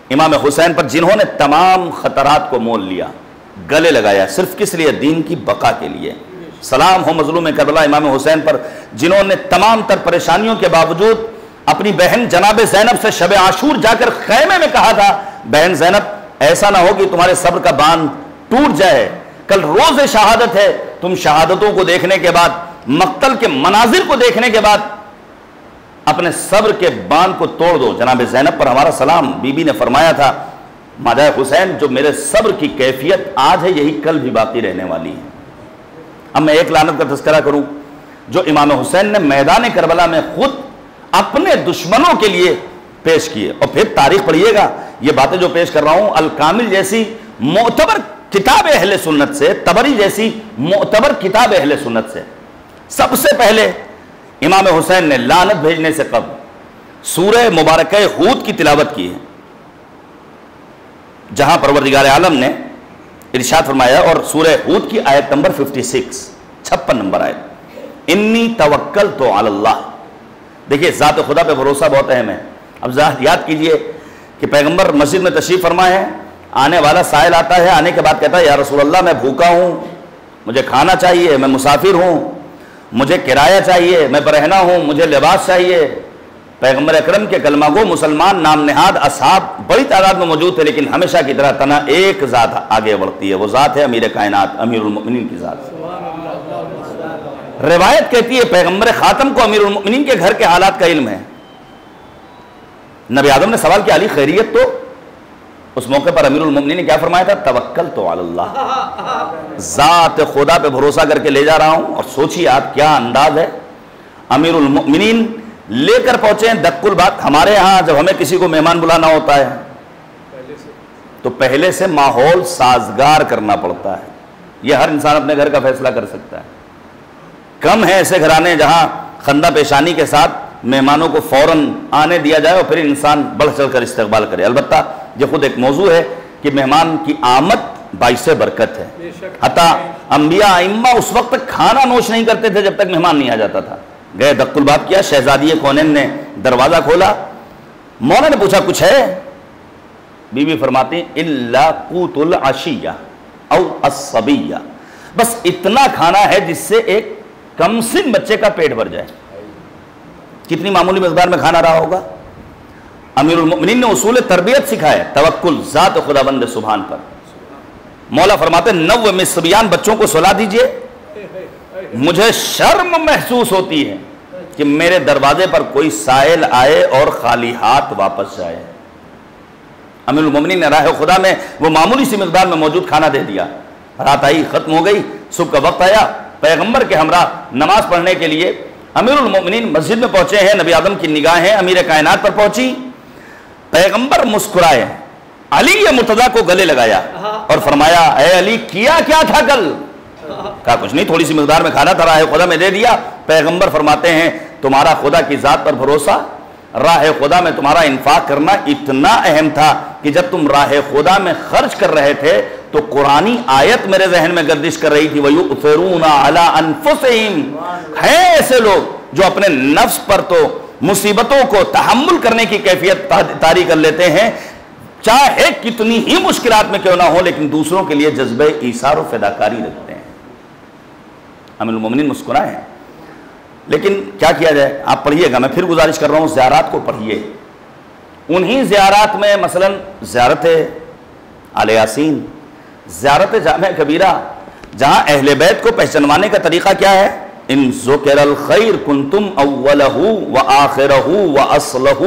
امام حسین پر، جنہوں نے تمام خطرات کو مول لیا، گلے لگایا، صرف کس لیے؟ دین کی بقا کے لیے۔ سلام ہو مظلوم کربلا امام حسین پر، جنہوں نے تمام تر پریشانیوں کے باوجود اپنی بہن جناب زینب سے شب عاشور جا کر خیمے میں کہا تھا، بہن زینب ایسا نہ ہو کہ تمہارے صبر کا باندھ ٹوٹ جائے، کل روز شہادت ہے، تم شہادتوں کو دیکھنے کے بعد، مقتل کے مناظر کو دیکھنے کے بعد اپنے صبر کے باندھ کو توڑ دو۔ جناب زینب پر ہمارا سلام، بی بی نے فرمایا تھا، ماجہ حسین جو میرے صبر کی کیفیت آج ہے یہی کل بھی باقی رہنے والی ہے۔ اب میں ایک لعنت کا تذکرہ کروں جو امام حسین نے میدان کربلا میں خود اپنے دشمنوں کے لیے پیش کیے، اور پھر تاریخ پڑھیے گا، یہ باتیں جو پیش کر رہا ہوں الکامل جیسی معتبر کتاب اہل سنت سے، طبری جیسی معتبر کتاب اہل سنت سے، سب سے پہلے امام حسین نے لعنت بھیجنے سے قبل سورہ مبارکہ ہود کی تلاوت کی ہے، جہاں پروردگار عالم نے ارشاد فرمایا، اور سورہ ہود کی آیت نمبر 56 نمبر آیت، انی توکلت علی اللہ۔ دیکھیے ذات خدا پہ بھروسہ بہت اہم ہے۔ اب یاد کیجئے کہ پیغمبر مسجد میں تشریف فرما ہے، آنے والا سائل آتا ہے، آنے کے بعد کہتا ہے یا رسول اللہ میں بھوکا ہوں، مجھے کھانا چاہیے، میں مسافر ہوں، مجھے کرایہ چاہیے، میں برہنہ ہوں، مجھے لباس چاہیے۔ پیغمبر اکرم کے کلمہ گو مسلمان نام نہاد اصحاب بڑی تعداد میں موجود تھے، لیکن ہمیشہ کی طرح تنہا ایک ذات آگے بڑھتی ہے، وہ ذات ہے امیر کائنات، امیر المؤمنین کی ذات۔ روایت کہتی ہے پیغمبر خاتم کو امیر المؤمنین کے گھر کے حالات کا علم ہے۔ نبی آدم نے سوال کیا علی خیریت؟ تو اس موقع پر امیر المؤمنین نے کیا فرمایا تھا؟ توکلت علی اللہ، ذات خدا پہ بھروسہ کر کے لے جا رہا ہوں۔ اور سوچیے آپ کیا انداز ہے، امیر المؤمنین لے کر پہنچے ہیں دق الباب۔ ہمارے ہاں جب ہمیں کسی کو مہمان بلانا ہوتا ہے تو پہلے سے ماحول سازگار کرنا پڑتا ہے، یہ ہر انسان اپنے گھر کا فیصلہ کر سکتا ہے۔ کم ہے ایسے گھرانے جہاں خندہ پیشانی کے ساتھ مہمانوں کو فوراً آنے دیا جائے اور پھر انسان بڑھ چڑھ کر استقبال کرے۔ البتہ یہ خود ایک موضوع ہے کہ مہمان کی آمد باعث برکت ہے۔ حتیٰ انبیاء ائمہ اس وقت تک کھانا نوش نہیں کرتے تھے جب تک مہمان نہیں آ جاتا تھا۔ گئے دق الباب کیا، شہزادی کونین نے دروازہ کھولا، مولا نے پوچھا کچھ ہے؟ بی بی فرماتی الا قوت العشیہ او الصبیہ، بس اتنا کھانا ہے جس سے ایک کم سن بچے کا پیٹ بھر جائے۔ کتنی معمولی مقدار میں کھانا رہا ہوگا۔ امیر المؤمنین نے اصول تربیت سکھائے، توکل ذات خدا بند سبحان پر۔ مولا فرماتے 9 مصریان بچوں کو سلا دیجئے، مجھے شرم محسوس ہوتی ہے کہ میرے دروازے پر کوئی سائل آئے اور خالی ہاتھ واپس جائے۔ امیر المؤمنین نے راہ خدا میں وہ معمولی سی مقدار میں موجود کھانا دے دیا۔ رات آئی، ختم ہو گئی، صبح کا وقت آیا، پیغمبر کے ہمراہ نماز پڑھنے کے لیے امیر المؤمنین مسجد میں پہنچے ہیں، نبی آدم کی نگاہیں امیر کائنات پر پہنچی، پیغمبر مسکرائے، علی مرتضیٰ کو گلے لگایا اور فرمایا اے علی کیا کیا تھا کل؟ کہا کچھ نہیں، تھوڑی سی مقدار میں کھانا تھا، راہ خدا میں دے دیا۔ پیغمبر فرماتے ہیں تمہارا خدا کی ذات پر بھروسہ، راہ خدا میں تمہارا انفاق کرنا اتنا اہم تھا کہ جب تم راہ خدا میں خرچ کر رہے تھے تو قرآنی آیت میرے ذہن میں گردش کر رہی تھی، وَيُؤْثِرُونَ عَلَىٰ أَنفُسِهِمْ، ہیں ایسے لوگ جو اپنے نفس پر تو مصیبتوں کو تحمل کرنے کی کیفیت طاری کر لیتے ہیں، چاہے کتنی ہی مشکلات میں کیوں نہ ہو، لیکن دوسروں کے لیے جذبہ ایثار و فداکاری رکھتے ہیں۔ امیر المومنین مسکرائے ہیں، لیکن کیا کیا جائے؟ آپ پڑھیے گا، میں پھر گزارش کر رہا ہوں زیارات کو پڑھیے۔ انہی زیارات میں مثلا زیارت آل یاسین، زیارت جامع کبیرہ، جہاں اہل بیت کو پہچانوانے کا طریقہ کیا ہے؟ ان ذکر الخیر کنتم اولہ وآخرہ واصلہ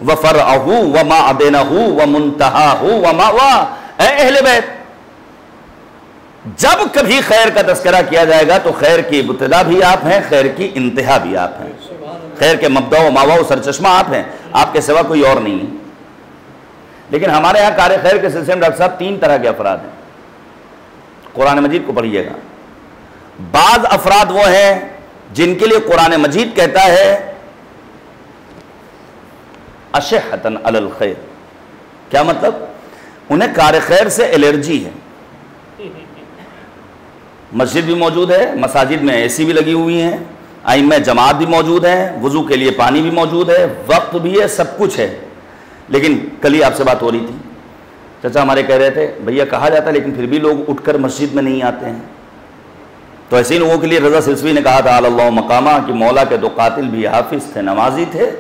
وفرعہ ومعدنہ ومنتہاہ ومأواہ، اے اہل بیت جب کبھی خیر کا تذکرہ کیا جائے گا تو خیر کی ابتدا بھی آپ ہیں، خیر کی انتہا بھی آپ ہیں، خیر کے مبدأ و ماوا و سرچشمہ آپ ہیں، آپ کے سوا کوئی اور نہیں ہے۔ لیکن ہمارے ہاں کار خیر کے سلسلے میں ڈاکٹر صاحب 3 طرح کے افراد ہیں۔ قرآن مجید کو پڑھیے گا، بعض افراد وہ ہیں جن کے لیے قرآن مجید کہتا ہے اشحۃ علی الخیر، کیا مطلب؟ انہیں کار خیر سے الرجی ہے. مسجد بھی موجود ہے، مساجد میں اے سی بھی لگی ہوئی ہیں، ائمہ جماعت بھی موجود ہیں، وضو کے لیے پانی بھی موجود ہے، وقت بھی ہے، سب کچھ ہے. لیکن کل ہی آپ سے بات ہو رہی تھی، چچا ہمارے کہہ رہے تھے بھیا کہا جاتا ہے لیکن پھر بھی لوگ اٹھ کر مسجد میں نہیں آتے ہیں. تو ایسے ہی لوگوں کے لیے رضا سلسوی نے کہا تھا اللہ مقامہ کہ مولا کے دو قاتل بھی حافظ تھے، نمازی تھے،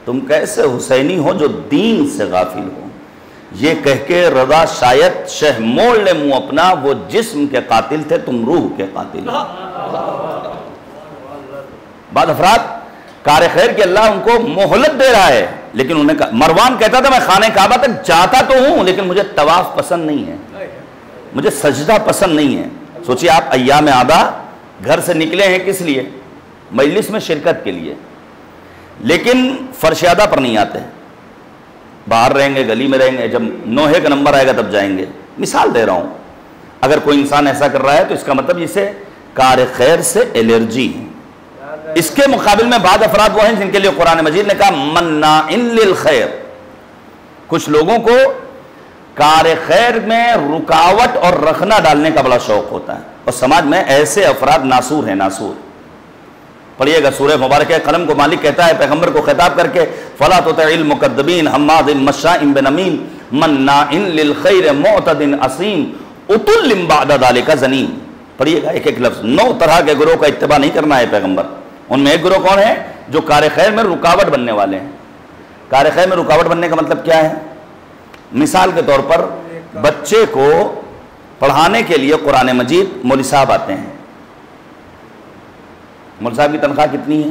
تم کیسے حسینی ہو جو دین سے غافل ہو. یہ کہہ کے رضا شاید شہ موڑ لے منہ اپنا، وہ جسم کے قاتل تھے، تم روح کے قاتل ہو. بعض افراد کار خیر کہ اللہ ان کو مہلت دے رہا ہے، لیکن انہیں مروان کہتا تھا میں خانہ کعبہ تک جاتا تو ہوں لیکن مجھے طواف پسند نہیں ہے، مجھے سجدہ پسند نہیں ہے. سوچیے آپ ایام آبا گھر سے نکلے ہیں کس لیے؟ مجلس میں شرکت کے لیے، لیکن فرشادہ پر نہیں آتے، باہر رہیں گے، گلی میں رہیں گے، جب نوحے کا نمبر آئے گا تب جائیں گے. مثال دے رہا ہوں. اگر کوئی انسان ایسا کر رہا ہے تو اس کا مطلب اسے کار خیر سے الرجی ہے. اس کے مقابل میں بعض افراد وہ ہیں جن کے لیے قرآن مجید نے کہا مناع للخیر. کچھ لوگوں کو کار خیر میں رکاوٹ اور رخنہ ڈالنے کا بڑا شوق ہوتا ہے، اور سماج میں ایسے افراد ناسور ہیں. ناسور پڑھیے گا سورہ مبارکہ قلم کو مالک کہتا ہے پیغمبر کو خطاب کر کے فلا تطع المکذبین حماد مشاء بنمیم مناع للخیر معتد اثیم عتل بعد ذلک زنیم. پڑھیے گا ایک ایک لفظ. 9 طرح کے گروہ کا اتباع نہیں کرنا ہے پیغمبر. ان میں ایک گروہ کون ہے؟ جو کار خیر میں رکاوٹ بننے والے ہیں. کار خیر میں رکاوٹ بننے کا مطلب کیا ہے؟ مثال کے طور پر بچے کو پڑھانے کے لیے قرآن مجید مولوی صاحب آتے ہیں. مولوی صاحب کی تنخواہ کتنی ہے؟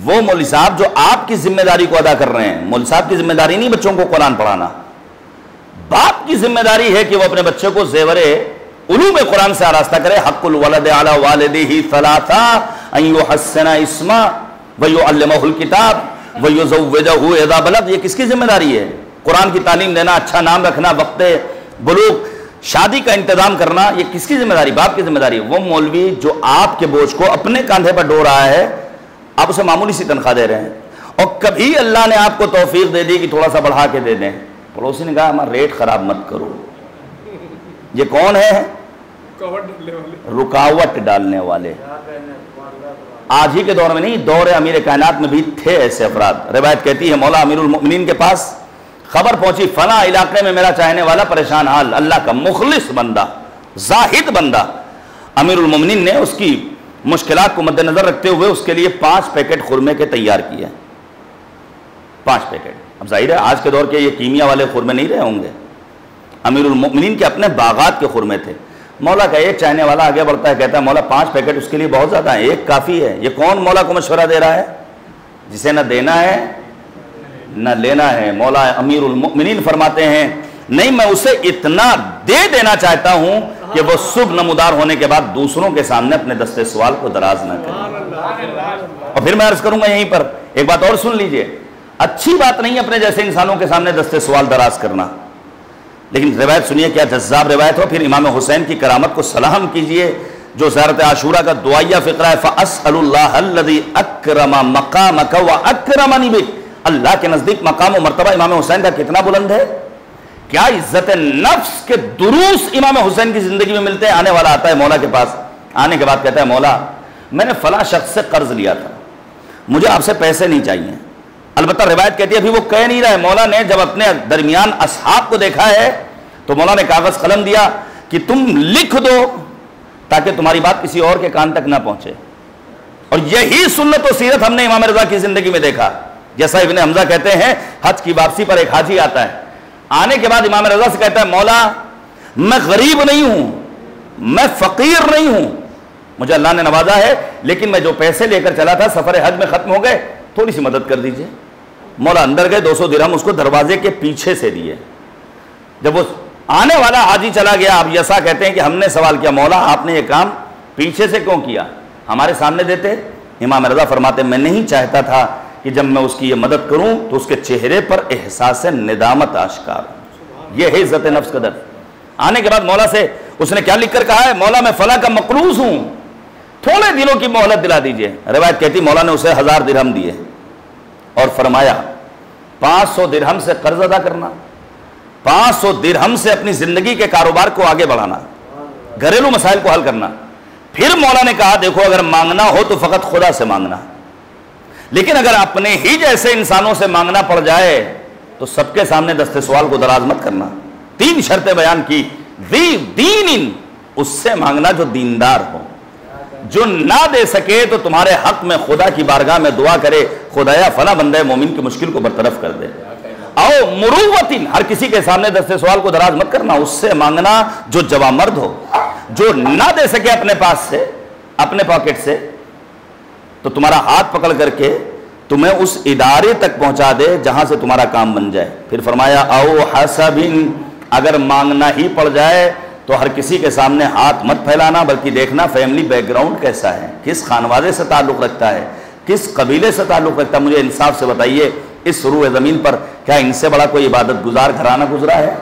وہ مولوی صاحب جو آپ کی ذمہ داری کو ادا کر رہے ہیں. مولوی صاحب کی ذمہ داری نہیں بچوں کو قرآن پڑھانا، باپ کی ذمہ داری ہے کہ وہ اپنے بچے کو زیور علوم قرآن سے آراستہ کرے. حق الولد علی والدہ ثلاثہ ان یحسن اسمہ ویعلمہ الکتاب ویزوجہ اذا بلغ. یہ کس کی ذمہ داری ہے؟ قرآن کی تعلیم دینا، اچھا نام رکھنا، وقت بلوغ، شادی کا انتظام کرنا. یہ کس کی ذمہ داری؟ باپ کی ذمہ داری. وہ مولوی جو آپ کے بوجھ کو اپنے کاندھے پر ڈھو رہا ہے، آپ اسے معمولی سی تنخواہ دے رہے ہیں، اور کبھی اللہ نے آپ کو توفیق دے دی کہ تھوڑا سا بڑھا کے دے دیں. پڑوسی نے کہا ہمارا ریٹ خراب مت کرو. یہ کون ہے؟ رکاوٹ ڈالنے والے. آج ہی کے دور میں نہیں، دور امیر کائنات میں بھی تھے ایسے افراد. روایت کہتی ہے مولا امیر المؤمنین کے پاس خبر پہنچی فلاں علاقے میں میرا چاہنے والا پریشان حال، اللہ کا مخلص بندہ، زاہد بندہ. امیر المؤمنین نے اس کی مشکلات کو مد نظر رکھتے ہوئے اس کے لیے 5 پیکٹ خرمے کے تیار کیے. 5 پیکٹ. اب ظاہر ہے آج کے دور کے یہ کیمیا والے خرمے نہیں رہے ہوں گے، امیر المؤمنین کے اپنے باغات کے خرمے تھے. مولا کا ایک چاہنے والا آگے بڑھتا ہے، کہتا ہے مولا 5 پیکٹ اس کے لیے بہت زیادہ ہیں، ایک کافی ہے. یہ کون مولا کو مشورہ دے رہا ہے؟ جسے نہ دینا ہے نہ لینا ہے. مولا امیر المؤمنین فرماتے ہیں نہیں، میں اسے اتنا دے دینا چاہتا ہوں کہ وہ صبح نمودار ہونے کے بعد دوسروں کے سامنے اپنے دستے سوال کو دراز نہ کرے. اور پھر میں عرض کروں گا یہیں پر ایک بات اور سن لیجئے. اچھی بات نہیں اپنے جیسے انسانوں کے سامنے دستے سوال دراز کرنا، لیکن روایت سنیے کیا جذاب روایت ہو. پھر امام حسین کی کرامت کو سلام کیجئے جو زیارت عاشورہ کا دعائیہ فقرہ ہے. فَأَسْأَلُ اللَّهَ الَّذِي أَكْرَمَ مَقَامَكَ وَأَكْرَمَنِي بِكَ. اللہ کے نزدیک مقام و مرتبہ امام حسین کا کتنا بلند ہے. کیا عزت نفس کے دروس امام حسین کی زندگی میں ملتے ہیں. آنے والا آتا ہے مولا کے پاس، آنے کے بعد کہتا ہے مولا میں نے فلاں شخص سے قرض لیا تھا، مجھے آپ سے پیسے نہیں چاہیے. البتہ روایت کہتی ہے ابھی وہ کہہ نہیں رہا ہے. مولا نے جب اپنے درمیان اصحاب کو دیکھا ہے تو مولا نے کاغذ قلم دیا کہ تم لکھ دو تاکہ تمہاری بات کسی اور کے کان تک نہ پہنچے. اور یہی سنت و سیرت ہم نے امام رضا کی زندگی میں دیکھا. جیسا ابن حمزہ کہتے ہیں حج کی واپسی پر ایک حاجی آتا ہے، آنے کے بعد امام رضا سے کہتا ہے مولا میں غریب نہیں ہوں، میں فقیر نہیں ہوں، مجھے اللہ نے نوازا ہے، لیکن میں جو پیسے لے کر چلا تھا سفر حج میں ختم ہو گئے، تھوڑی سی مدد کر دیجئے. مولا اندر گئے، 200 درہم اس کو دروازے کے پیچھے سے دیے. جب وہ آنے والا حاجی چلا گیا، آپ یسا کہتے ہیں کہ ہم نے سوال کیا مولا آپ نے یہ کام پیچھے سے کیوں کیا، ہمارے سامنے دیتے. امام رضا فرماتے میں نہیں چاہتا تھا کہ جب میں اس کی یہ مدد کروں تو اس کے چہرے پر احساس ندامت آشکار ہو. یہ ہے عزت نفس کا درد. آنے کے بعد مولا سے اس نے کیا لکھ کر کہا ہے مولا میں فلاں کا مقروض ہوں، تھوڑے دنوں کی مہلت دلا دیجئے. روایت کہتی مولا نے اسے 1000 درہم دیے اور فرمایا 500 درہم سے قرض ادا کرنا، 500 درہم سے اپنی زندگی کے کاروبار کو آگے بڑھانا، گھریلو مسائل کو حل کرنا۔ پھر مولا نے کہا دیکھو اگر مانگنا ہو تو فقط خدا سے مانگنا، لیکن اگر اپنے ہی جیسے انسانوں سے مانگنا پڑ جائے تو سب کے سامنے دست سوال کو دراز مت کرنا۔ 3 شرطیں بیان کی، ذی دین، اس سے مانگنا جو دیندار ہو، جو نہ دے سکے تو تمہارے حق میں خدا کی بارگاہ میں دعا کرے، خدایا فلاں بندہ مومن کی مشکل کو برطرف کر دے۔ او مروتن، ہر کسی کے سامنے دست سوال کو دراز مت کرنا، اس سے مانگنا جو جوامرد ہو، جو نہ دے سکے اپنے پاس سے، اپنے پاکٹ سے، تو تمہارا ہاتھ پکڑ کر کے تمہیں اس ادارے تک پہنچا دے جہاں سے تمہارا کام بن جائے۔ پھر فرمایا او حسب، اگر مانگنا ہی پڑ جائے تو ہر کسی کے سامنے ہاتھ مت پھیلانا، بلکہ دیکھنا فیملی بیک گراؤنڈ کیسا ہے، کس خانوادے سے تعلق رکھتا ہے، کس قبیلے سے تعلق رکھتا ہے۔ مجھے انصاف سے بتائیے اس روئے زمین پر کیا ان سے بڑا کوئی عبادت گزار گھرانہ گزرا ہے؟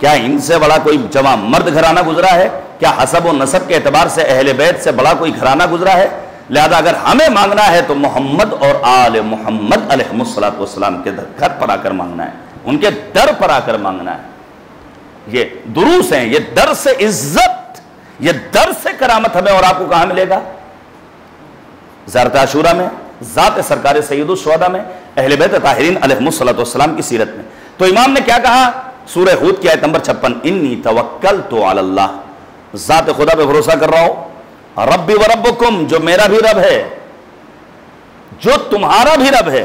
کیا ان سے بڑا کوئی جوان مرد گھرانہ گزرا ہے؟ کیا حسب و نسب کے اعتبار سے اہل بیت سے بڑا کوئی گھرانہ گزرا ہے؟ لہذا اگر ہمیں مانگنا ہے تو محمد اور آل محمد علیہ السلام کے گھر پر آ کر مانگنا ہے، ان کے در پر آ کر مانگنا ہے۔ یہ دروس ہیں، یہ در سے عزت، یہ در سے کرامت ہمیں اور آپ کو کہاں ملے گا؟ زیارت عاشورہ میں، ذات سرکار سید الشہداء میں، اہل بیت طاہرین علیہ السلام کی سیرت میں۔ تو امام نے کیا کہا؟ سورہ ہود کی آیت نمبر 56، انی توکلت علی اللہ، ذات خدا پہ بھروسہ کر رہا ہوں، ربی و ربکم، جو میرا بھی رب ہے، جو تمہارا بھی رب ہے،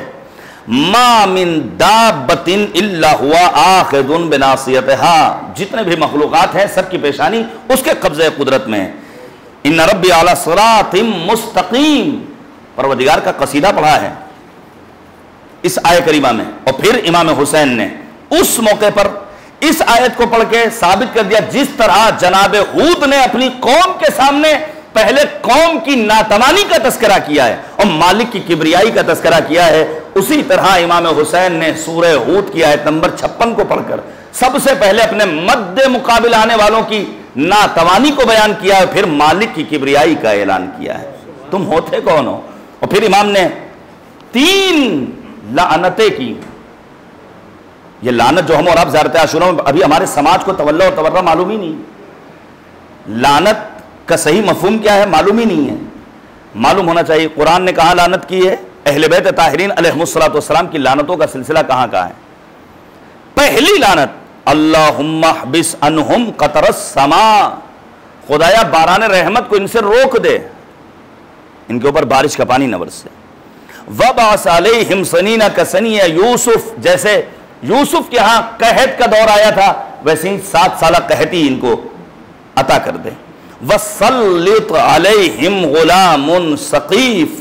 ما من دابۃ الا هو آخذ بناصیتها، جتنے بھی مخلوقات ہیں سب کی پیشانی اس کے قبضے قدرت میں ہے۔ ان ربی علی صراط مستقیم، پروردگار کا قصیدہ پڑھا ہے اس آیت کریمہ میں، اور پھر امام حسین نے اس موقع پر اس آیت کو پڑھ کے ثابت کر دیا جس طرح جناب ہود نے اپنی قوم کے سامنے پہلے قوم کی ناتوانی کا تذکرہ کیا ہے اور مالک کی کبریائی کا تذکرہ کیا ہے، اسی طرح امام حسین نے سورہ ہود کی آیت نمبر 56 کو پڑھ کر سب سے پہلے اپنے مد مقابل آنے والوں کی ناتوانی کو بیان کیا ہے، پھر مالک کی کبریائی کا اعلان کیا ہے۔ تم ہوتے کون ہو؟ اور پھر امام نے 3 لعنتیں کی۔ یہ لعنت جو ہم اور آپ زیارت عاشورہ میں، ابھی ہمارے سماج کو تولا اور تورا معلوم ہی نہیں، لعنت کا صحیح مفہوم کیا ہے معلوم ہی نہیں ہے۔ معلوم ہونا چاہیے قرآن نے کہاں لعنت کی ہے، اہل بیت طاہرین علیہ السلام کی لعنتوں کا سلسلہ کہاں کہاں ہے۔ پہلی لعنت اللہم احبس عنہم قطر السماء، خدایا باران رحمت کو ان سے روک دے، ان کے اوپر بارش کا پانی نہ برسے۔ وَبَعَثْ عَلَيْهِمْ سَنِينَ كَسَنِيَ یوسف، جیسے یوسف کے ہاں قحط کا دور آیا تھا ویسے ہی 7 سالہ قحطی ان کو عطا کر دے۔ وَسَلِّطْ عَلَيْهِمْ غُلَامٌ ثَقِيفٌ،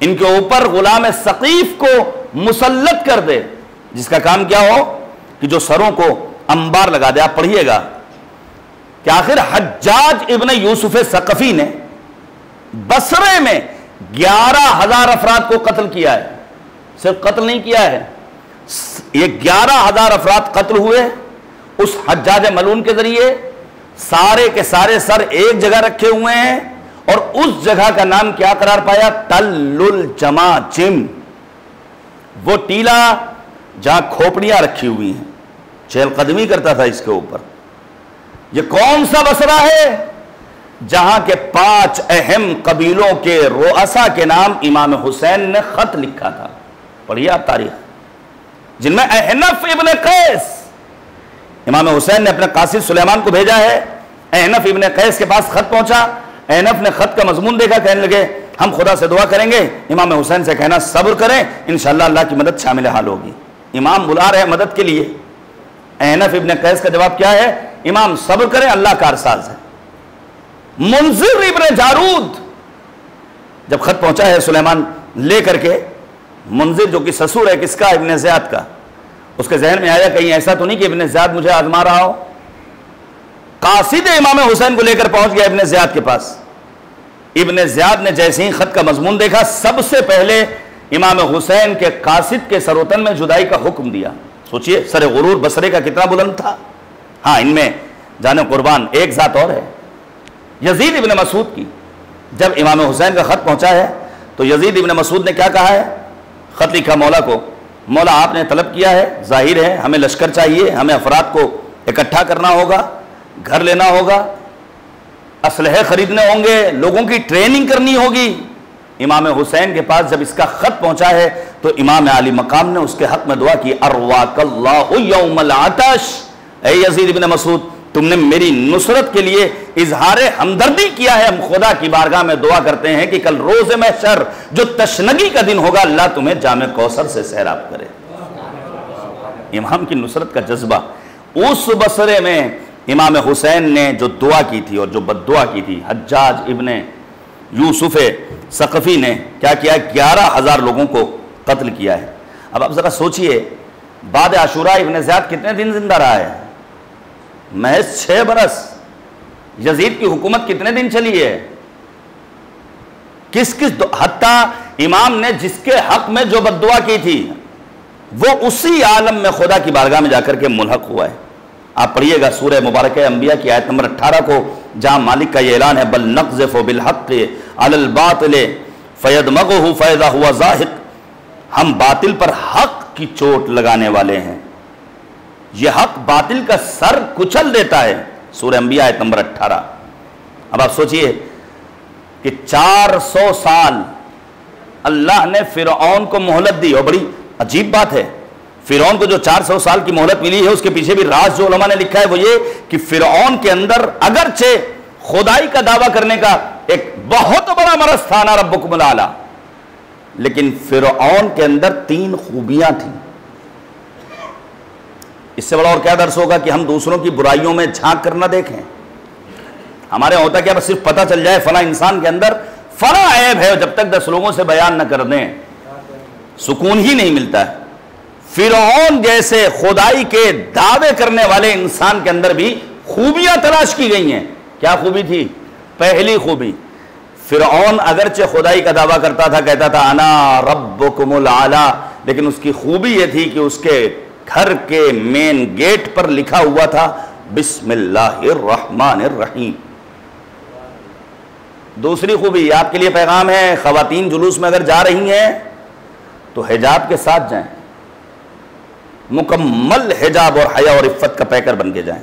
ان کے اوپر غلام ثقیف کو مسلط کر دے، جس کا کام کیا ہو کہ جو سروں کو انبار لگا دے۔ آپ پڑھیے گا کہ آخر حجاج ابن یوسف ثقفی نے بصرے میں 11,000 افراد کو قتل کیا ہے۔ صرف قتل نہیں کیا ہے، یہ 11,000 افراد قتل ہوئے اس حجاج ملعون کے ذریعے، سارے کے سارے سر ایک جگہ رکھے ہوئے ہیں، اور اس جگہ کا نام کیا قرار پایا؟ تل الجماجم، وہ ٹیلا جہاں کھوپڑیاں رکھی ہوئی ہیں، چہل قدمی کرتا تھا اس کے اوپر۔ یہ کون سا بصرہ ہے؟ جہاں کے 5 اہم قبیلوں کے رؤسا کے نام امام حسین نے خط لکھا تھا، پڑھیے آپ تاریخ، جن میں احنف ابن قیس، امام حسین نے اپنے قاصد سلیمان کو بھیجا ہے، احنف ابن قیس کے پاس خط پہنچا، احنف نے خط کا مضمون دیکھا، کہنے لگے ہم خدا سے دعا کریں گے، امام حسین سے کہنا صبر کریں، انشاءاللہ اللہ کی مدد شامل حال ہوگی۔ امام بلا رہے ہیں مدد کے لیے، احنف ابن قیس کا جواب کیا ہے؟ امام صبر کریں، اللہ کارساز ہے۔ منذر ابن جارود جب خط پہنچا ہے سلیمان لے کر کے، منذر جو کہ سسور ہے کس کا؟ ابن زیاد کا، اس کے ذہن میں آیا کہیں ایسا تو نہیں کہ ابن زیاد مجھے آزما رہا ہو۔ قاصد امام حسین کو لے کر پہنچ گیا ابن زیاد کے پاس۔ ابن زیاد نے جیسے ہی خط کا مضمون دیکھا، سب سے پہلے امام حسین کے قاصد کے سروتن میں جدائی کا حکم دیا۔ سوچئے سر غرور بصرے کا کتنا بلند تھا۔ ہاں، ان میں جانے قربان ایک ذات اور ہے، یزید ابن مسعود کی۔ جب امام حسین کا خط پہنچا ہے تو یزید ابن مسعود نے کیا کہا ہے؟ خط لکھا مولا کو، مولا آپ نے طلب کیا ہے، ظاہر ہے ہمیں لشکر چاہیے، ہمیں افراد کو اکٹھا کرنا ہوگا، گھر لینا ہوگا، اسلحے خریدنے ہوں گے، لوگوں کی ٹریننگ کرنی ہوگی۔ امام حسین کے پاس جب اس کا خط پہنچا ہے تو امام علی مقام نے اس کے حق میں دعا کی، ارواک اللہ یوم العطش، اے یزید ابن مسعود تم نے میری نصرت کے لیے اظہار ہمدردی کیا ہے، ہم خدا کی بارگاہ میں دعا کرتے ہیں کہ کل روز محشر جو تشنگی کا دن ہوگا اللہ تمہیں جام کوثر سے سیراب کرے۔ امام کی نصرت کا جذبہ، اس بصرے میں امام حسین نے جو دعا کی تھی اور جو بد دعا کی تھی، حجاج ابن یوسف ثقفی نے کیا کیا، 11,000 لوگوں کو قتل کیا ہے۔ اب آپ ذرا سوچئے، بعد عاشوراء ابن زیاد کتنے دن زندہ رہا ہے؟ محض 6 برس۔ یزید کی حکومت کتنے دن چلی ہے؟ حتیٰ امام نے جس کے حق میں جو بد دعا کی تھی وہ اسی عالم میں خدا کی بارگاہ میں جا کر کے ملحق ہوا ہے۔ آپ پڑھیے گا سورہ مبارکہ انبیاء کی آیت نمبر 18 کو، جہاں مالک کا یہ اعلان ہے، بل نقذف بالحق علی الباطل فیدمغہ فاذا هو زاہق، ہم باطل پر حق کی چوٹ لگانے والے ہیں، یہ حق باطل کا سر کچل دیتا ہے۔ سورہ انبیاء آیت نمبر 18۔ اب آپ سوچئے کہ 400 سال اللہ نے فرعون کو مہلت دی، اور بڑی عجیب بات ہے، فرعون کو جو 400 سال کی مہلت ملی ہے اس کے پیچھے بھی راز جو علماء نے لکھا ہے وہ یہ کہ فرعون کے اندر اگرچہ خدائی کا دعویٰ کرنے کا ایک بہت بڑا مرض تھا، انا ربکم الاعلی، لیکن فرعون کے اندر 3 خوبیاں تھیں۔ اس سے بڑا اور کیا درس ہوگا کہ ہم دوسروں کی برائیوں میں جھانک کر نہ دیکھیں۔ ہمارے ہوتا کیا، بس صرف پتہ چل جائے فلاں انسان کے اندر فلاں عیب ہے، جب تک 10 لوگوں سے بیان نہ کر دیں سکون ہی نہیں ملتا ہے۔ فرعون جیسے خدائی کے دعوے کرنے والے انسان کے اندر بھی خوبیاں تلاش کی گئی ہیں۔ کیا خوبی تھی؟ پہلی خوبی، فرعون اگرچہ خدائی کا دعویٰ کرتا تھا، کہتا تھا انا ربکم الاعلی، لیکن اس کی خوبی یہ تھی کہ اس کے گھر کے مین گیٹ پر لکھا ہوا تھا بسم اللہ الرحمن الرحیم۔ دوسری خوبی، آپ کے لیے پیغام ہے، خواتین جلوس میں اگر جا رہی ہیں تو حجاب کے ساتھ جائیں، مکمل حجاب اور حیا اور عفت کا پیکر بن کے جائیں،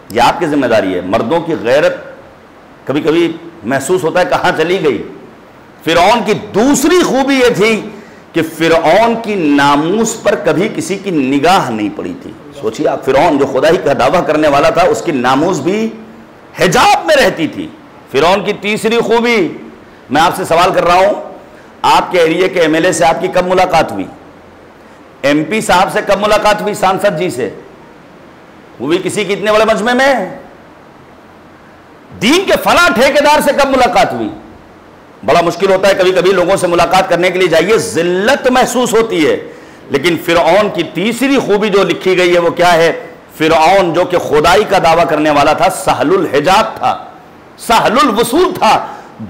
یہ آپ کی ذمہ داری ہے۔ مردوں کی غیرت کبھی کبھی محسوس ہوتا ہے کہاں چلی گئی۔ فرعون کی دوسری خوبی یہ تھی کہ فرعون کی ناموس پر کبھی کسی کی نگاہ نہیں پڑی تھی۔ سوچیے آپ، فرعون جو خدائی کا دعویٰ کرنے والا تھا اس کی ناموس بھی حجاب میں رہتی تھی۔ فرعون کی تیسری خوبی، میں آپ سے سوال کر رہا ہوں، آپ کے ایریے کے MLA سے آپ کی کب ملاقات ہوئی؟ MP صاحب سے کب ملاقات ہوئی؟ سانسد جی سے ہوئی؟ کسی کی اتنے بڑے مجمع میں؟ دین کے فلاں ٹھیکیدار سے کب ملاقات ہوئی؟ بڑا مشکل ہوتا ہے کبھی کبھی لوگوں سے ملاقات کرنے کے لیے جائیے، ذلت محسوس ہوتی ہے۔ لیکن فرعون کی تیسری خوبی جو لکھی گئی ہے وہ کیا ہے؟ فرعون جو کہ خدائی کا دعویٰ کرنے والا تھا، سہل الحجاب تھا، سہل الوصول تھا،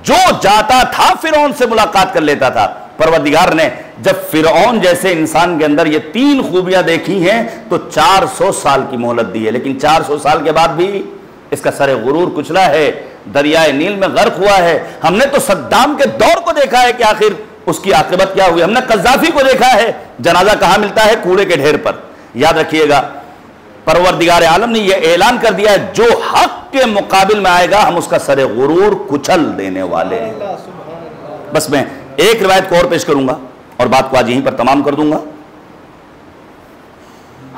جو جاتا تھا فرعون سے ملاقات کر لیتا تھا۔ پروردگار نے جب فرعون جیسے انسان کے اندر یہ 3 خوبیاں دیکھی ہیں تو 400 سال کی مہلت دی ہے، لیکن 400 سال کے بعد بھی اس کا سر غرور کچلا ہے، دریائے نیل میں غرق ہوا ہے۔ ہم نے تو صدام کے دور کو دیکھا ہے کہ آخر اس کی عاقبت کیا ہوئی، ہم نے قذافی کو دیکھا ہے، جنازہ کہاں ملتا ہے؟ کوڑے کے ڈھیر پر۔ یاد رکھیے گا، پروردگار عالم نے یہ اعلان کر دیا ہے جو حق کے مقابل میں آئے گا ہم اس کا سر غرور کچل دینے والے ہیں۔ بس میں ایک روایت کو اور پیش کروں گا اور بات کو آج یہیں پر تمام کر دوں گا۔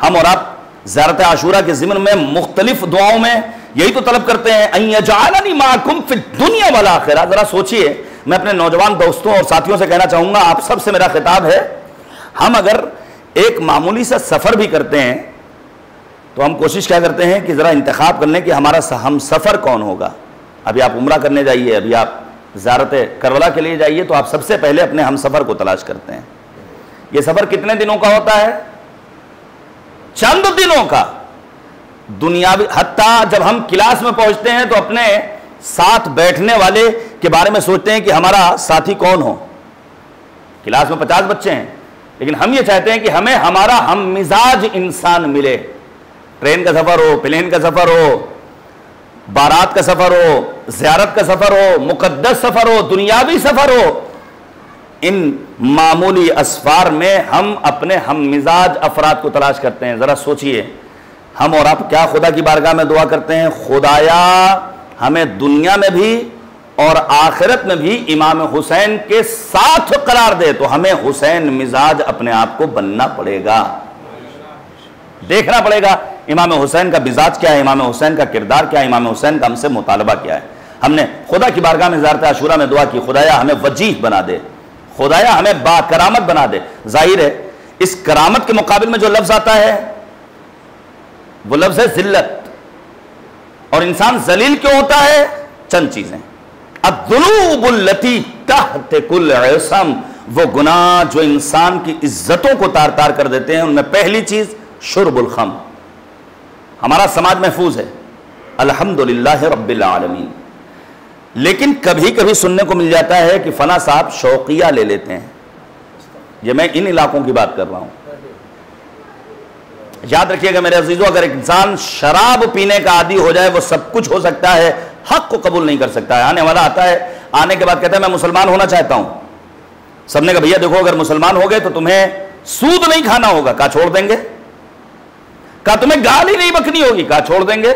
ہم اور آپ زیارت عاشورہ کے ضمن میں مختلف دعاؤں میں یہی تو طلب کرتے ہیں، ان یجعلنی معکم فی الدنیا والآخرہ۔ ذرا سوچئے، میں اپنے نوجوان دوستوں اور ساتھیوں سے کہنا چاہوں گا، آپ سب سے میرا خطاب ہے، ہم اگر ایک معمولی سا سفر بھی کرتے ہیں تو ہم کوشش کیا کرتے ہیں کہ ذرا انتخاب کر لیں کہ ہمارا ہم سفر کون ہوگا۔ ابھی آپ عمرہ کرنے جائیے، ابھی آپ زیارت کربلا کے لیے جائیے تو آپ سب سے پہلے اپنے ہم سفر کو تلاش کرتے ہیں۔ یہ سفر کتنے دنوں کا ہوتا ہے؟ چند دنوں کا۔ دنیاوی، حتیٰ جب ہم کلاس میں پہنچتے ہیں تو اپنے ساتھ بیٹھنے والے کے بارے میں سوچتے ہیں کہ ہمارا ساتھی کون ہو۔ کلاس میں 50 بچے ہیں لیکن ہم یہ چاہتے ہیں کہ ہمیں ہمارا ہم مزاج انسان ملے۔ ٹرین کا سفر ہو، پلین کا سفر ہو، بارات کا سفر ہو، زیارت کا سفر ہو، مقدس سفر ہو، دنیاوی سفر ہو، ان معمولی اسفار میں ہم اپنے ہم مزاج افراد کو تلاش کرتے ہیں. ذرا سوچئے, ہم اور آپ کیا خدا کی بارگاہ میں دعا کرتے ہیں؟ خدایا ہمیں دنیا میں بھی اور آخرت میں بھی امام حسین کے ساتھ قرار دے. تو ہمیں حسین مزاج اپنے آپ کو بننا پڑے گا, دیکھنا پڑے گا امام حسین کا مزاج کیا ہے, امام حسین کا کردار کیا ہے, امام حسین کا ہم سے مطالبہ کیا ہے. ہم نے خدا کی بارگاہ میں زیارت عاشورہ میں دعا کی, خدایا ہمیں وجیح بنا دے, خدایا ہمیں با کرامت بنا دے. ظاہر ہے اس کرامت کے مقابل میں جو لفظ آتا ہے وہ لفظ ہے ذلت. اور انسان ذلیل کیوں ہوتا ہے؟ چند چیزیں. الذنوب التي تحت كل عصم, وہ گناہ جو انسان کی عزتوں کو تار تار کر دیتے ہیں. ان میں پہلی چیز شرب الخمر. ہمارا سماج محفوظ ہے الحمدللہ رب العالمین, لیکن کبھی کبھی سننے کو مل جاتا ہے کہ فلاں صاحب شوقیہ لے لیتے ہیں. یہ میں ان علاقوں کی بات کر رہا ہوں. یاد رکھیے گا میرے عزیزو, اگر ایک انسان شراب پینے کا عادی ہو جائے وہ سب کچھ ہو سکتا ہے, حق کو قبول نہیں کر سکتا ہے. آنے والا آتا ہے, آنے کے بعد کہتا ہے میں مسلمان ہونا چاہتا ہوں. سب نے کہا بھیا دیکھو اگر مسلمان ہو گئے تو تمہیں سود نہیں کھانا ہوگا. کہا چھوڑ دیں گے. کہا تمہیں گالی نہیں بکنی ہوگی. کہا چھوڑ دیں گے.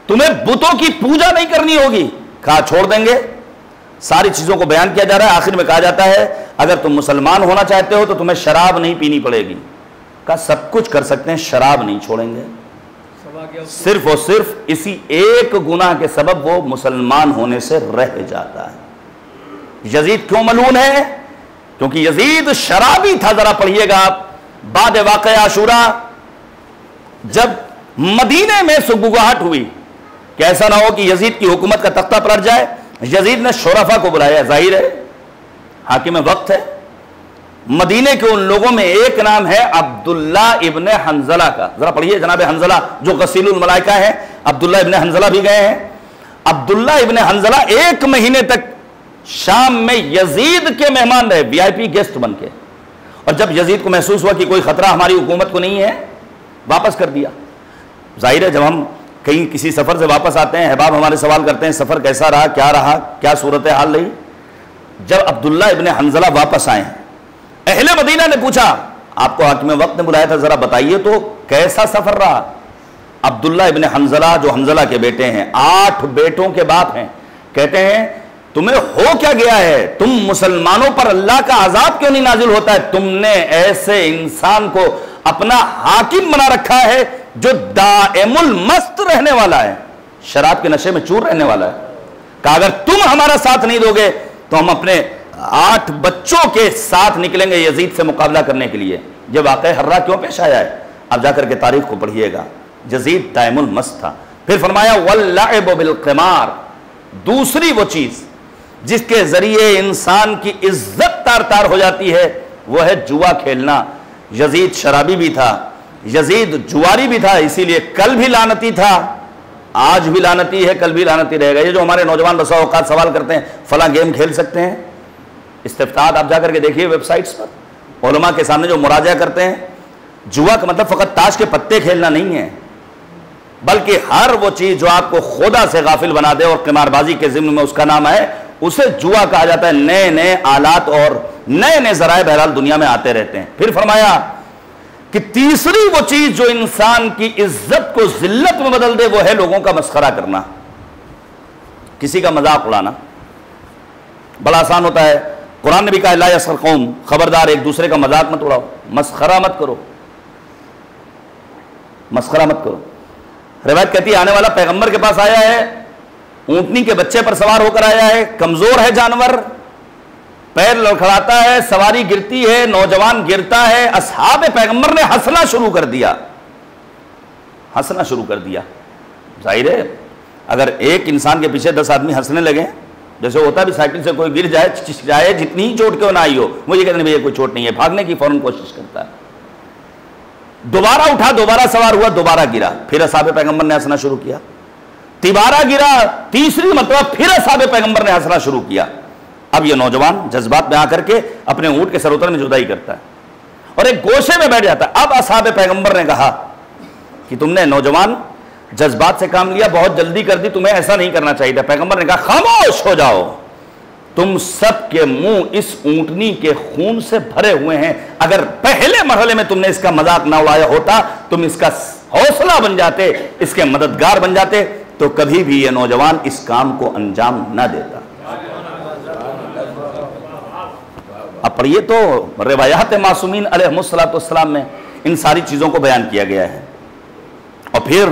تمہیں بتوں کی پوجا نہیں کرنی ہوگی. کہا چھوڑ دیں گے. ساری چیزوں کو بیان کیا جا رہا ہے. آخر میں کہا جاتا ہے اگر تم مسلمان ہونا چاہتے ہو تو تمہیں شراب نہیں پینی پڑے گی. کہا سب کچھ کر سکتے ہیں, شراب نہیں چھوڑیں گے. صرف اور صرف اسی ایک گناہ کے سبب وہ مسلمان ہونے سے رہ جاتا ہے. یزید کیوں ملعون ہے؟ کیونکہ یزید شرابی تھا. ذرا پڑھیے گا آپ بعد واقعہ عاشورہ جب مدینے میں سگبگاہٹ ہوئی کہ ایسا نہ ہو کہ یزید کی حکومت کا تختہ پلٹ جائے, یزید نے شرفا کو بلایا. ظاہر ہے حاکم وقت ہے. مدینے کے ان لوگوں میں ایک نام ہے عبداللہ ابن حنظلہ کا. ذرا پڑھیے جناب حنظلہ جو غسیل الملائکہ ہیں, عبداللہ ابن حنظلہ بھی گئے ہیں. عبداللہ ابن حنظلہ 1 مہینے تک شام میں یزید کے مہمان رہے, وی آئی پی گیسٹ بن کے. اور جب یزید کو محسوس ہوا کہ کوئی خطرہ ہماری حکومت کو نہیں ہے, واپس کر دیا. ظاہر ہے جب ہم کہیں کسی سفر سے واپس آتے ہیں, احباب ہمارے سوال کرتے ہیں سفر کیسا رہا, کیا صورتحال رہی. جب عبداللہ ابن حنظلہ واپس آئے, اہل مدینہ نے پوچھا آپ کو حاکم وقت نے بلایا تھا, ذرا بتائیے تو کیسا سفر رہا. عبداللہ ابن حنظلہ جو حنظلہ کے بیٹے ہیں, 8 بیٹوں کے باپ ہیں, کہتے ہیں تمہیں ہو کیا گیا ہے, تم مسلمانوں پر اللہ کا عذاب کیوں نہیں نازل ہوتا ہے؟ تم نے ایسے انسان کو اپنا حاکم بنا رکھا ہے جو دائم المست رہنے والا ہے, شراب کے نشے میں چور رہنے والا ہے. کہا اگر تم ہمارا ساتھ نہیں دو گے تو ہم اپنے 8 بچوں کے ساتھ نکلیں گے یزید سے مقابلہ کرنے کے لیے. یہ واقعہ ہررا کیوں پیش آیا ہے اب جا کر کے تاریخ کو پڑھیے گا. یزید دائم المست تھا. پھر فرمایا واللعب بالقمار, دوسری وہ چیز جس کے ذریعے انسان کی عزت تار تار ہو جاتی ہے وہ ہے جوا کھیلنا. یزید شرابی بھی تھا, یزید جواری بھی تھا, اسی لیے کل بھی لعنتی تھا, آج بھی لعنتی ہے, کل بھی لعنتی رہے گا. یہ جو ہمارے نوجوان بسا اوقات سوال کرتے ہیں فلاں گیم کھیل سکتے ہیں, استفتاحات آپ جا کر کے دیکھیے ویب سائٹس پر, علماء کے سامنے جو مراجعہ کرتے ہیں. جوا کا مطلب فقط تاش کے پتے کھیلنا نہیں ہے, بلکہ ہر وہ چیز جو آپ کو خدا سے غافل بنا دے اور قمار بازی کے ضمن میں اس کا نام ہے, اسے جوا کہا جاتا ہے. نئے نئے آلات اور نئے نئے ذرائع بہرحال دنیا میں آتے رہتے ہیں. پھر فرمایا کہ تیسری وہ چیز جو انسان کی عزت کو ذلت میں بدل دے وہ ہے لوگوں کا مسخرہ کرنا, کسی کا مذاق اڑانا. بڑا آسان ہوتا ہے. قرآن نے بھی کہا لا یسخر قوم, خبردار ایک دوسرے کا مذاق مت اڑاؤ, مسخرہ مت کرو, مسخرہ مت کرو. روایت کہتی ہے آنے والا پیغمبر کے پاس آیا ہے, اونٹنی کے بچے پر سوار ہو کر آیا ہے, کمزور ہے جانور, پیر لڑکھڑاتا ہے, سواری گرتی ہے, نوجوان گرتا ہے. اصحاب پیغمبر نے ہنسنا شروع کر دیا, ہنسنا شروع کر دیا. ظاہر ہے اگر ایک انسان کے پیچھے 10 آدمی ہنسنے لگے, جیسے ہوتا بھی سائیکل سے کوئی گر جائے, چچک جائے, جتنی ہی چوٹ کیوں نہ آئی ہو, وہ یہ کہتے ہیں بھئی کوئی چوٹ نہیں ہے, بھاگنے کی فوراً کوشش کرتا ہے. دوبارہ اٹھا, دوبارہ سوار ہوا, دوبارہ گرا, پھر اصحاب پیغمبر نے ہنسنا شروع کیا. تیبارہ گرا, تیسری مرتبہ پھر اصحاب پیغمبر نے ہنسنا شروع کیا. اب یہ نوجوان جذبات میں آ کر کے اپنے اونٹ کے سروتر میں جدائی کرتا ہے اور ایک گوشے میں بیٹھ جاتا ہے. اب اصحاب پیغمبر نے کہا کہ تم نے نوجوان جذبات سے کام لیا, بہت جلدی کر دی, تمہیں ایسا نہیں کرنا چاہیے تھا. پیغمبر نے کہا خاموش ہو جاؤ, تم سب کے منہ اس اونٹنی کے خون سے بھرے ہوئے ہیں، اگر پہلے مرحلے میں تم نے اس کا مذاق نہ اڑایا ہوتا، تم اس کا حوصلہ بن جاتے، اس کے مددگار بن جاتے، تو کبھی بھی یہ نوجوان اس کام کو انجام نہ دیتا۔ اب پڑھیے تو روایات معصومین علیہ السلام میں ان ساری چیزوں کو بیان کیا گیا ہے۔ اور پھر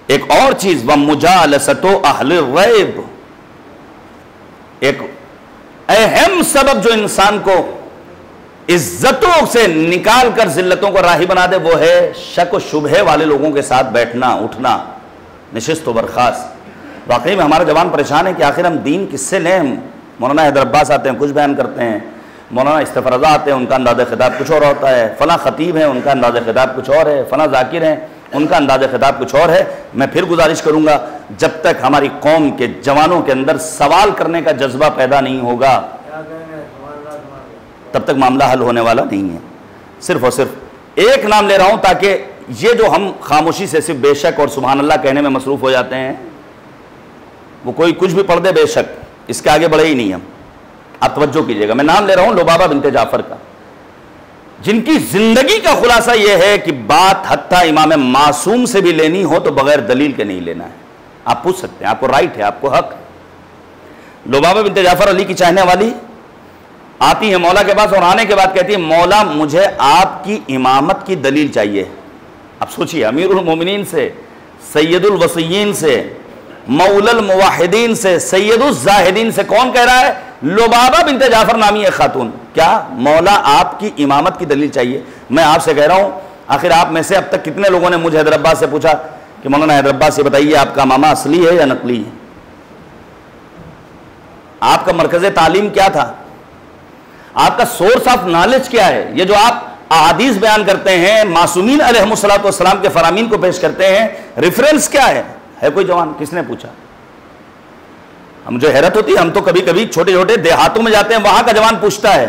ایک اور چیز، وَمُجَالَسَةُ أَهْلِ الرَّيْبِ، ایک اہم سبب جو انسان کو عزتوں سے نکال کر ذلتوں کو راہی بنا دے، وہ ہے شک و شبہ والے لوگوں کے ساتھ بیٹھنا اٹھنا، نشست و برخاست۔ واقعی میں ہمارا جوان پریشان ہے کہ آخر ہم دین کس سے لیں؟ مولانا حیدر عباس آتے ہیں، کچھ بیان کرتے ہیں، مولانا استفرضہ آتے ہیں، ان کا انداز خطاب کچھ اور ہوتا ہے، فلاں خطیب ہیں، ان کا انداز خطاب کچھ اور ہے، فلاں ذاکر ہیں، ان کا انداز خطاب کچھ اور ہے۔ میں پھر گزارش کروں گا، جب تک ہماری قوم کے جوانوں کے اندر سوال کرنے کا جذبہ پیدا نہیں ہوگا، تب تک معاملہ حل ہونے والا نہیں ہے۔ صرف اور صرف ایک نام لے رہا ہوں تاکہ یہ جو ہم خاموشی سے صرف بے شک اور سبحان اللہ کہنے میں مصروف ہو جاتے ہیں، وہ کوئی کچھ بھی پڑھ دے بے شک، اس کے آگے بڑھے ہی نہیں ہم۔ آپ توجہ کیجئے گا، میں نام لے رہا ہوں لبابہ بنت جعفر کا، جن کی زندگی کا خلاصہ یہ ہے کہ بات حتیٰ امام معصوم سے بھی لینی ہو تو بغیر دلیل کے نہیں لینا ہے۔ آپ پوچھ سکتے ہیں، آپ کو رائٹ ہے، آپ کو حق۔ لبابہ بنت جعفر علی کی چاہنے والی آتی ہے مولا کے پاس، اور آنے کے بعد کہتی ہے مولا مجھے آپ کی امامت کی دلیل چاہیے۔ اب سوچئے، امیر المومنین سے، سید الوصیین سے، مولا الموحدین سے، سید الزاہدین سے کون کہہ رہا ہے؟ لبابہ بنت جعفر نامی ایک خاتون، کیا مولا آپ کی امامت کی دلیل چاہیے؟ میں آپ سے کہہ رہا ہوں، آخر آپ میں سے اب تک کتنے لوگوں نے مجھے حیدر عباس سے پوچھا کہ مولانا حیدر عباس سے بتائیے آپ کا امامہ اصلی ہے یا نقلی ہے؟ آپ کا مرکز تعلیم کیا تھا؟ آپ کا سورس آف نالج کیا ہے؟ یہ جو آپ احادیث بیان کرتے ہیں، معصومین علیہ السلام کے فرامین کو پیش کرتے ہیں، ریفرنس کیا ہے؟ ہے کوئی جوان؟ کس نے پوچھا؟ ہم جو حیرت ہوتی ہے، ہم تو کبھی کبھی چھوٹے چھوٹے دیہاتوں میں جاتے ہیں، وہاں کا جوان پوچھتا ہے،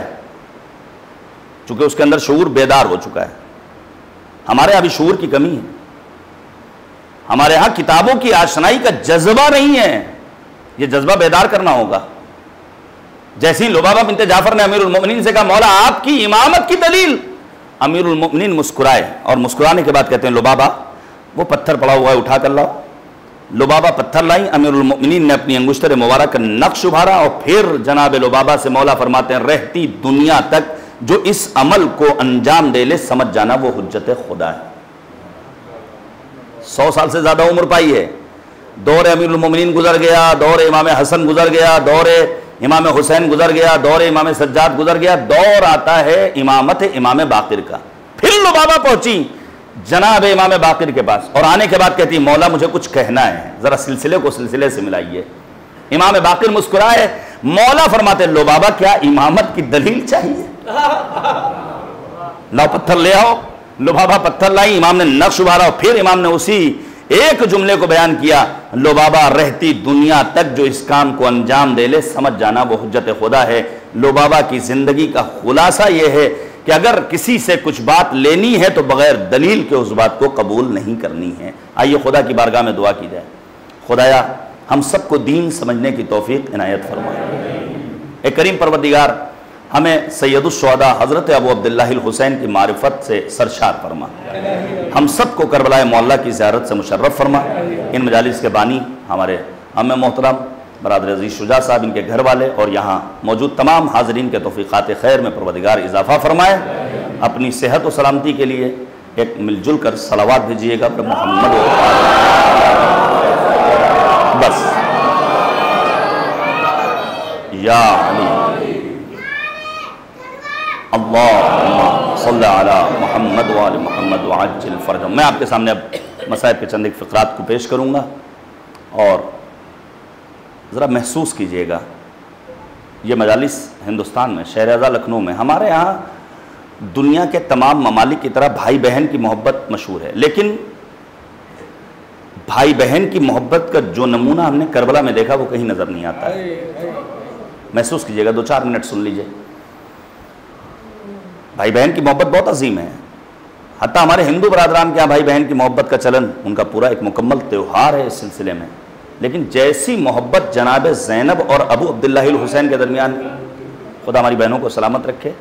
چونکہ اس کے اندر شعور بیدار ہو چکا ہے۔ ہمارے یہاں بھی شعور کی کمی ہے، ہمارے ہاں کتابوں کی آشنائی کا جذبہ نہیں ہے، یہ جذبہ بیدار کرنا ہوگا۔ جیسی لبابہ بنت جعفر نے امیر المومنین سے کہا مولا آپ کی امامت کی دلیل، امیر المومنین مسکرائے، اور مسکرانے کے بعد کہتے ہیں لبابہ وہ پتھر پڑا ہوا ہے اٹھا کر لاؤ۔ لبابہ پتھر لائی، امیر المومنین نے اپنی انگشتر مبارک کا نقش ابھارا، اور پھر جناب لبابہ سے مولا فرماتے ہیں رہتی دنیا تک جو اس عمل کو انجام دے لے سمجھ جانا وہ حجت خدا ہے۔ 100 سال سے زیادہ عمر پائی ہے، دور امیر المومنین گزر گیا، دور امام حسن گزر گیا، دور امام حسین گزر گیا، دور امام سجاد گزر گیا، دور آتا ہے امامت امام باقر کا۔ پھر لبابہ پہنچی جناب امام باقر کے پاس، اور آنے کے بعد کہتی مولا مجھے کچھ کہنا ہے، ذرا سلسلے کو سلسلے سے ملائیے۔ امام باقر مسکرائے، مولا فرماتے لبابہ کیا امامت کی دلیل چاہیے؟ لاؤ پتھر لے آؤ۔ لبابہ پتھر لائی، امام نے نقش ابھارا، اور پھر امام نے اسی ایک جملے کو بیان کیا، لبابہ رہتی دنیا تک جو اس کام کو انجام دے لے سمجھ جانا وہ حجت خدا ہے۔ لبابہ کی زندگی کا خلاصہ یہ ہے کہ اگر کسی سے کچھ بات لینی ہے تو بغیر دلیل کے اس بات کو قبول نہیں کرنی ہے۔ آئیے خدا کی بارگاہ میں دعا کی جائے، خدایا ہم سب کو دین سمجھنے کی توفیق عنایت فرمائے۔ اے کریم پروردگار ہمیں سید الشہداء حضرت ابو عبداللہ الحسین کی معرفت سے سرشار فرما، ہم سب کو کربلا معلیٰ کی زیارت سے مشرف فرما۔ ان مجالس کے بانی ہمارے عام محترم برادر عزیز شجاع صاحب، ان کے گھر والے اور یہاں موجود تمام حاضرین کے توفیقات خیر میں پروردگار اضافہ فرمائے۔ اپنی صحت و سلامتی کے لیے ایک مل جل کر صلوات بھیجیے گا محمد بس یا علی اللہم صلی علی محمد وآل محمد وعجل فرجہم۔ میں آپ کے سامنے اب مصائب کے چند ایک فقرات کو پیش کروں گا، اور ذرا محسوس کیجئے گا یہ مجالس ہندوستان میں شہر اعظم لکھنؤ میں، ہمارے ہاں دنیا کے تمام ممالک کی طرح بھائی بہن کی محبت مشہور ہے، لیکن بھائی بہن کی محبت کا جو نمونہ ہم نے کربلا میں دیکھا وہ کہیں نظر نہیں آتا ہے۔ محسوس کیجئے گا، 2-4 منٹ سن لیجئے۔ بھائی بہن کی محبت بہت عظیم ہے، حتیٰ ہمارے ہندو برادران کے یہاں بھائی بہن کی محبت کا چلن ان کا پورا ایک مکمل تہوار ہے۔ اس سلسلے میں لیکن جیسی محبت جناب زینب اور ابو عبداللہ الحسین کے درمیان، خدا ہماری بہنوں کو سلامت رکھے۔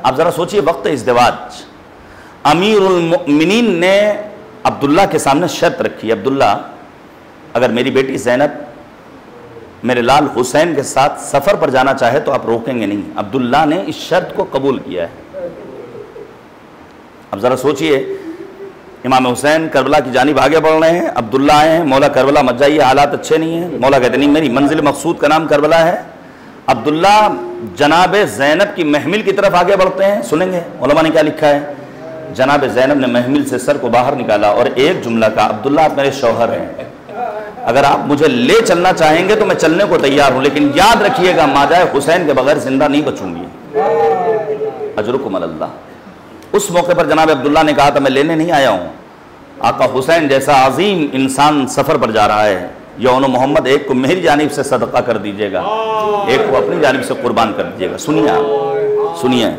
آپ ذرا سوچئے وقت ازدواج امیر المؤمنین نے عبداللہ کے سامنے شرط رکھی، عبداللہ اگر میری بیٹی زینب میرے لال حسین کے ساتھ سفر پر جانا چاہے تو آپ روکیں گے نہیں۔ عبداللہ نے اس شرط کو قبول کیا ہے۔ اب ذرا سوچئے امام حسین کربلا کی جانب آگے بڑھ رہے ہیں، عبداللہ آئے ہیں، مولا کربلا مت جائیے، حالات اچھے نہیں ہیں۔ مولا کہتے نہیں، میری منزل مقصود کا نام کربلا ہے۔ عبداللہ جناب زینب کی محمل کی طرف آگے بڑھتے ہیں، سنیں گے علماء نے کیا لکھا ہے۔ جناب زینب نے محمل سے سر کو باہر نکالا اور ایک جملہ کہا، عبداللہ آپ میرے شوہر ہیں، اگر آپ مجھے لے چلنا چاہیں گے تو میں چلنے کو تیار ہوں، لیکن یاد رکھیے گا ماجائے حسین کے بغیر زندہ نہیں بچوں گی، اجرکم اللہ۔ اس موقع پر جناب عبداللہ نے کہا تھا میں لینے نہیں آیا ہوں، آقا حسین جیسا عظیم انسان سفر پر جا رہا ہے، یون محمد ایک کو میری جانب سے صدقہ کر دیجئے گا، ایک کو اپنی جانب سے قربان کر دیجئے گا۔ سنیے آپ، سنیے،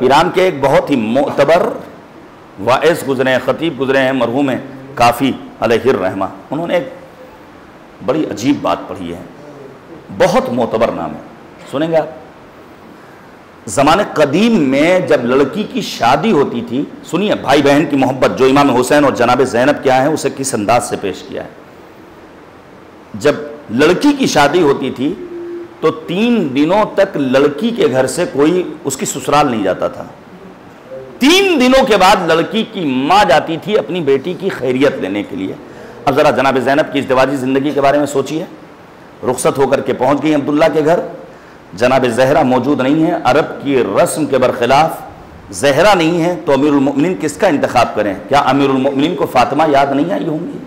ایران کے ایک بہت ہی معتبر واعظ گزرے ہیں، خطیب گزرے ہیں، مرحوم کافی علیہ الرحمہ، انہوں نے ایک بڑی عجیب بات پڑھی ہے، بہت معتبر نام ہے، سنیں گے آپ۔ زمانے قدیم میں جب لڑکی کی شادی ہوتی تھی، سنیے بھائی بہن کی محبت جو امام حسین اور جناب زینب کیا ہے اسے کس انداز سے پیش کیا ہے۔ جب لڑکی کی شادی ہوتی تھی تو 3 دنوں تک لڑکی کے گھر سے کوئی اس کی سسرال نہیں جاتا تھا۔ 3 دنوں کے بعد لڑکی کی ماں جاتی تھی اپنی بیٹی کی خیریت لینے کے لیے۔ اب ذرا جناب زینب کی ازدواجی زندگی کے بارے میں سوچیے، رخصت ہو کر کے پہنچ گئی عبداللہ کے گھر، جناب زہرہ موجود نہیں ہے، عرب کی رسم کے برخلاف زہرہ نہیں ہے تو امیر المؤمنین کس کا انتخاب کریں؟ کیا امیر المؤمنین کو فاطمہ یاد نہیں آئی ہوں گی؟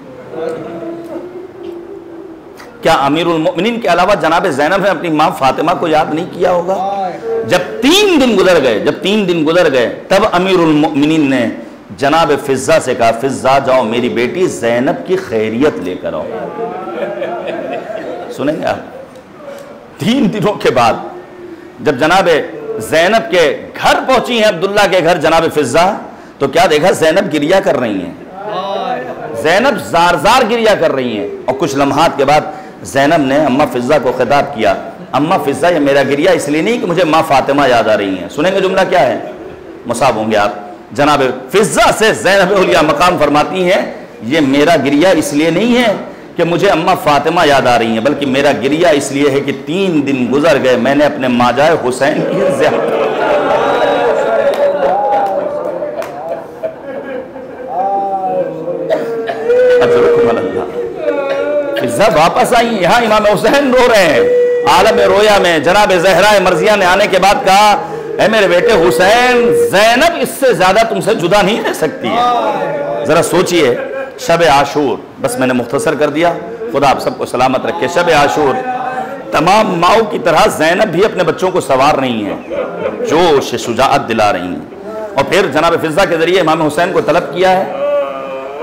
کیا امیر المؤمنین کے علاوہ جناب زینب نے اپنی ماں فاطمہ کو یاد نہیں کیا ہوگا؟ جب 3 دن گزر گئے تب امیر المؤمنین نے جناب فضہ سے کہا، فضہ جاؤ میری بیٹی زینب کی خیریت لے کر آؤ۔ سنیں گے آپ، 3 دنوں کے بعد جب جناب زینب کے گھر پہنچی ہیں، عبداللہ کے گھر جناب فضہ، تو کیا دیکھا؟ زینب گریہ کر رہی ہیں، زینب زار زار گریہ کر رہی ہیں، اور کچھ لمحات کے بعد زینب نے اماں فضہ کو خطاب کیا، اماں فضہ یہ میرا گریہ اس لیے نہیں کہ مجھے ماں فاطمہ یاد آ رہی ہیں۔ سنیں گے جملہ کیا ہے، مصاب ہوں گے آپ۔ جناب فضہ سے زینب اولیاء مقام فرماتی ہیں یہ میرا گریہ اس لیے نہیں ہے کہ مجھے اماں فاطمہ یاد آ رہی ہیں، بلکہ میرا گریہ اس لیے ہے کہ 3 دن گزر گئے میں نے اپنے ماجائے حسین کی زیارت۔ فضہ واپس آئی، یہاں امام حسین رو رہے ہیں، عالم رویا میں جناب زہرہ مرضیہ نے آنے کے بعد کہا، اے میرے بیٹے حسین، زینب اس سے زیادہ تم سے جدا نہیں رہ سکتی ہے۔ ذرا سوچئے، شب عاشور، بس میں نے مختصر کر دیا، خدا آپ سب کو سلامت رکھے۔ شب عاشور تمام ماؤں کی طرح زینب بھی اپنے بچوں کو سنوار رہی ہیں، جوش شجاعت دلا رہی ہیں، اور پھر جناب فضہ کے ذریعے امام حسین کو طلب کیا ہے۔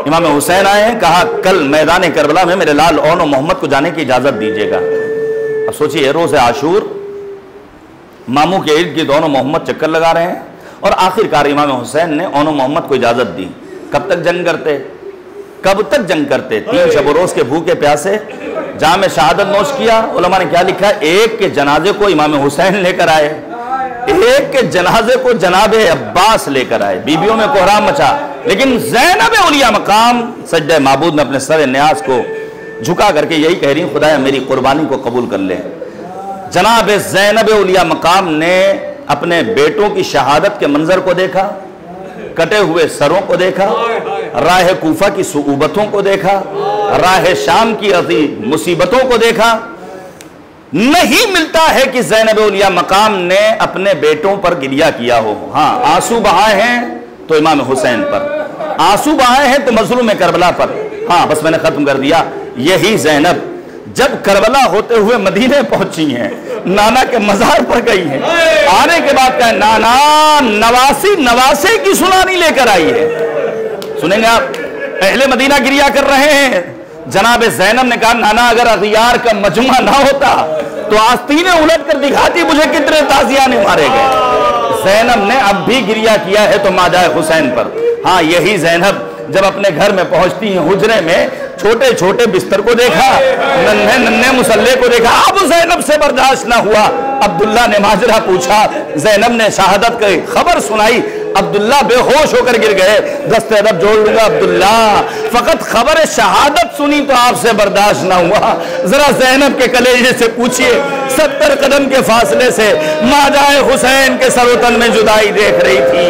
امام حسین آئے ہیں، کہا کل میدان کربلا میں میرے لال اون و محمد کو جانے کی اجازت دیجیے گا۔ اب سوچئے روز عاشور، ماموں کے ارد گرد اون و محمد چکر لگا رہے ہیں، اور آخر کار امام حسین نے اون و محمد کو اجازت دی۔ کب تک جنگ کرتے؟ کب تک جنگ کرتے؟ 3 شب و روز کے بھوکے پیاسے جام شہادت نوش کیا۔ علماء نے کیا لکھا؟ ایک کے جنازے کو امام حسین لے کر آئے، ایک کے جنازے کو جناب عباس لے کر آئے، بیبیوں میں کوہرام مچا، لیکن زینب اولیاء مقام سجدہ معبود میں اپنے سر نیاز کو جھکا کر کے یہی کہہ رہی ہیں، خدایا میری قربانی کو قبول کر لے۔ جناب زینب اولیاء مقام نے اپنے بیٹوں کی شہادت کے منظر کو دیکھا، کٹے ہوئے سروں کو دیکھا، راہ کوفہ کی صعوبتوں کو دیکھا، راہ شام کی عظیم مصیبتوں کو دیکھا۔ نہیں ملتا ہے کہ زینب اولیاء مقام نے اپنے بیٹوں پر گریہ کیا ہو۔ ہاں آنسو بہائے ہیں تو امام حسین پر، آنسو بہائے ہیں تو مظلوم کربلا پر۔ ہاں بس میں نے ختم کر دیا۔ یہی زینب جب کربلا ہوتے ہوئے مدینے پہنچی ہیں، نانا کے مزار پر گئی ہیں، آنے کے بعد کہا نانا نواسی نواسے کی سنانی لے کر آئی ہے۔ سنیں گے آپ، اہل مدینہ گریہ کر رہے ہیں۔ جناب زینب نے کہا نانا اگر اغیار کا مجمع نہ ہوتا تو آستینیں الٹ کر دکھاتی مجھے کتنے تازیانے مارے گئے۔ زینب نے اب بھی گریہ کیا ہے تو ماجائے حسین پر۔ ہاں یہی زینب جب اپنے گھر میں پہنچتی ہیں، حجرے میں چھوٹے چھوٹے بستر کو دیکھا، ننھے ننھے مسلح کو دیکھا، اب زینب سے برداشت نہ ہوا۔ عبداللہ نے ماجرہ پوچھا، زینب نے شہادت کی خبر سنائی، عبداللہ بے ہوش ہو کر گر گئے۔ دست ادب جوڑ لوں گا عبداللہ، فقط خبر شہادت سنی تو آپ سے برداشت نہ ہوا، ذرا زینب کے کلیجے سے پوچھئے، 70 قدم کے فاصلے سے ماجائے حسین کے سر و تن میں جدائی دیکھ رہی تھی،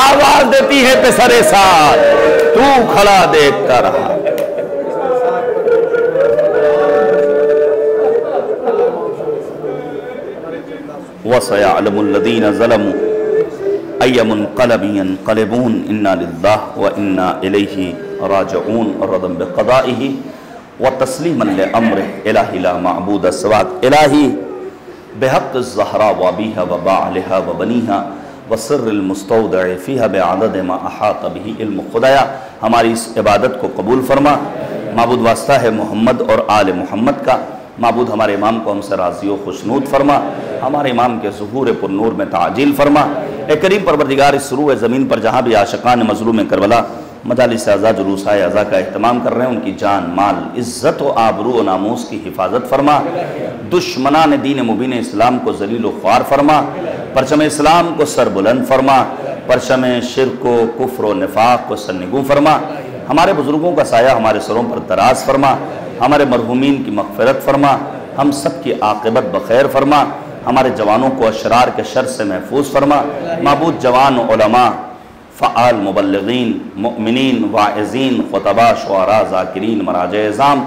آواز دیتی ہے پسر سعد، تو کھڑا دیکھتا رہا۔ وَسَيَعْلَمُ الَّذِينَ ظَلَمُوا أَيَّ مُنْقَلَبٍ يَنْقَلِبُونَ إِنَّا لِلَّهِ وَإِنَّا إِلَيْهِ رَاجِعُونَ رَضًا بِقَضَائِهِ وَتَسْلِيمًا لِأَمْرِهِ إِلَٰهِ لَا مَعْبُودَ سِوَاكَ إِلَٰهِ بِحَقِّ الزَّهْرَاءِ وَأَبِيهَا وَبَعْلِهَا وَبَنِيهَا وَسِرِّ الْمُسْتَوْدَعِ فِيهَا بِعَدَدِ مَا أَحَاطَ بِهِ علم خدایا ہماری اس عبادت کو قبول فرما۔ معبود واسطہ ہے محمد اور آل محمد کا، معبود ہمارے امام کو ہم سے راضی و خوشنود فرما، ہمارے امام کے ظہور پر نور میں تعجیل فرما۔ اے کریم پروردگار، اس سروع زمین پر جہاں بھی عاشقان مظلوم کربلا مجالس اعزا جلوسائے اعزا کا اہتمام کر رہے ہیں، ان کی جان مال عزت و آبرو و ناموس کی حفاظت فرما، دشمنان دین مبین اسلام کو ذلیل و خوار فرما، پرچم اسلام کو سر بلند فرما، پرچم شرک و کفر و نفاق کو سرنگوں فرما، ہمارے بزرگوں کا سایہ ہمارے سروں پر دراز فرما، ہمارے مرحومین کی مغفرت فرما، ہم سب کی عاقبت بخیر فرما، ہمارے جوانوں کو اشرار کے شر سے محفوظ فرما۔ معبود جوان علماء، فعال مبلغین، مؤمنین، واعظین، خطباء، شعراء، ذاکرین، مراجع اعظام،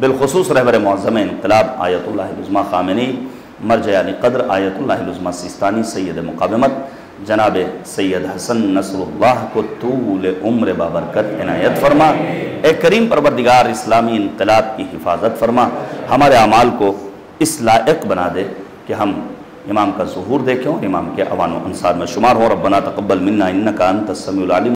بالخصوص رہبر معظم انقلاب آیت اللہ العظمیٰ خامنئی، مرجع علی قدر آیت اللہ العظمیٰ سیستانی، سید مقاومت جناب سید حسن نصر اللہ کو طول عمر بابرکت عنایت فرما۔ اے کریم پروردگار، اسلامی انقلاب کی حفاظت فرما، ہمارے اعمال کو اس لائق بنا دے کہ ہم امام کا ظہور دیکھیں اور امام کے اوان و انصار میں شمار ہوں۔ ربنا تقبل منا انکا انت السمیع العلیم۔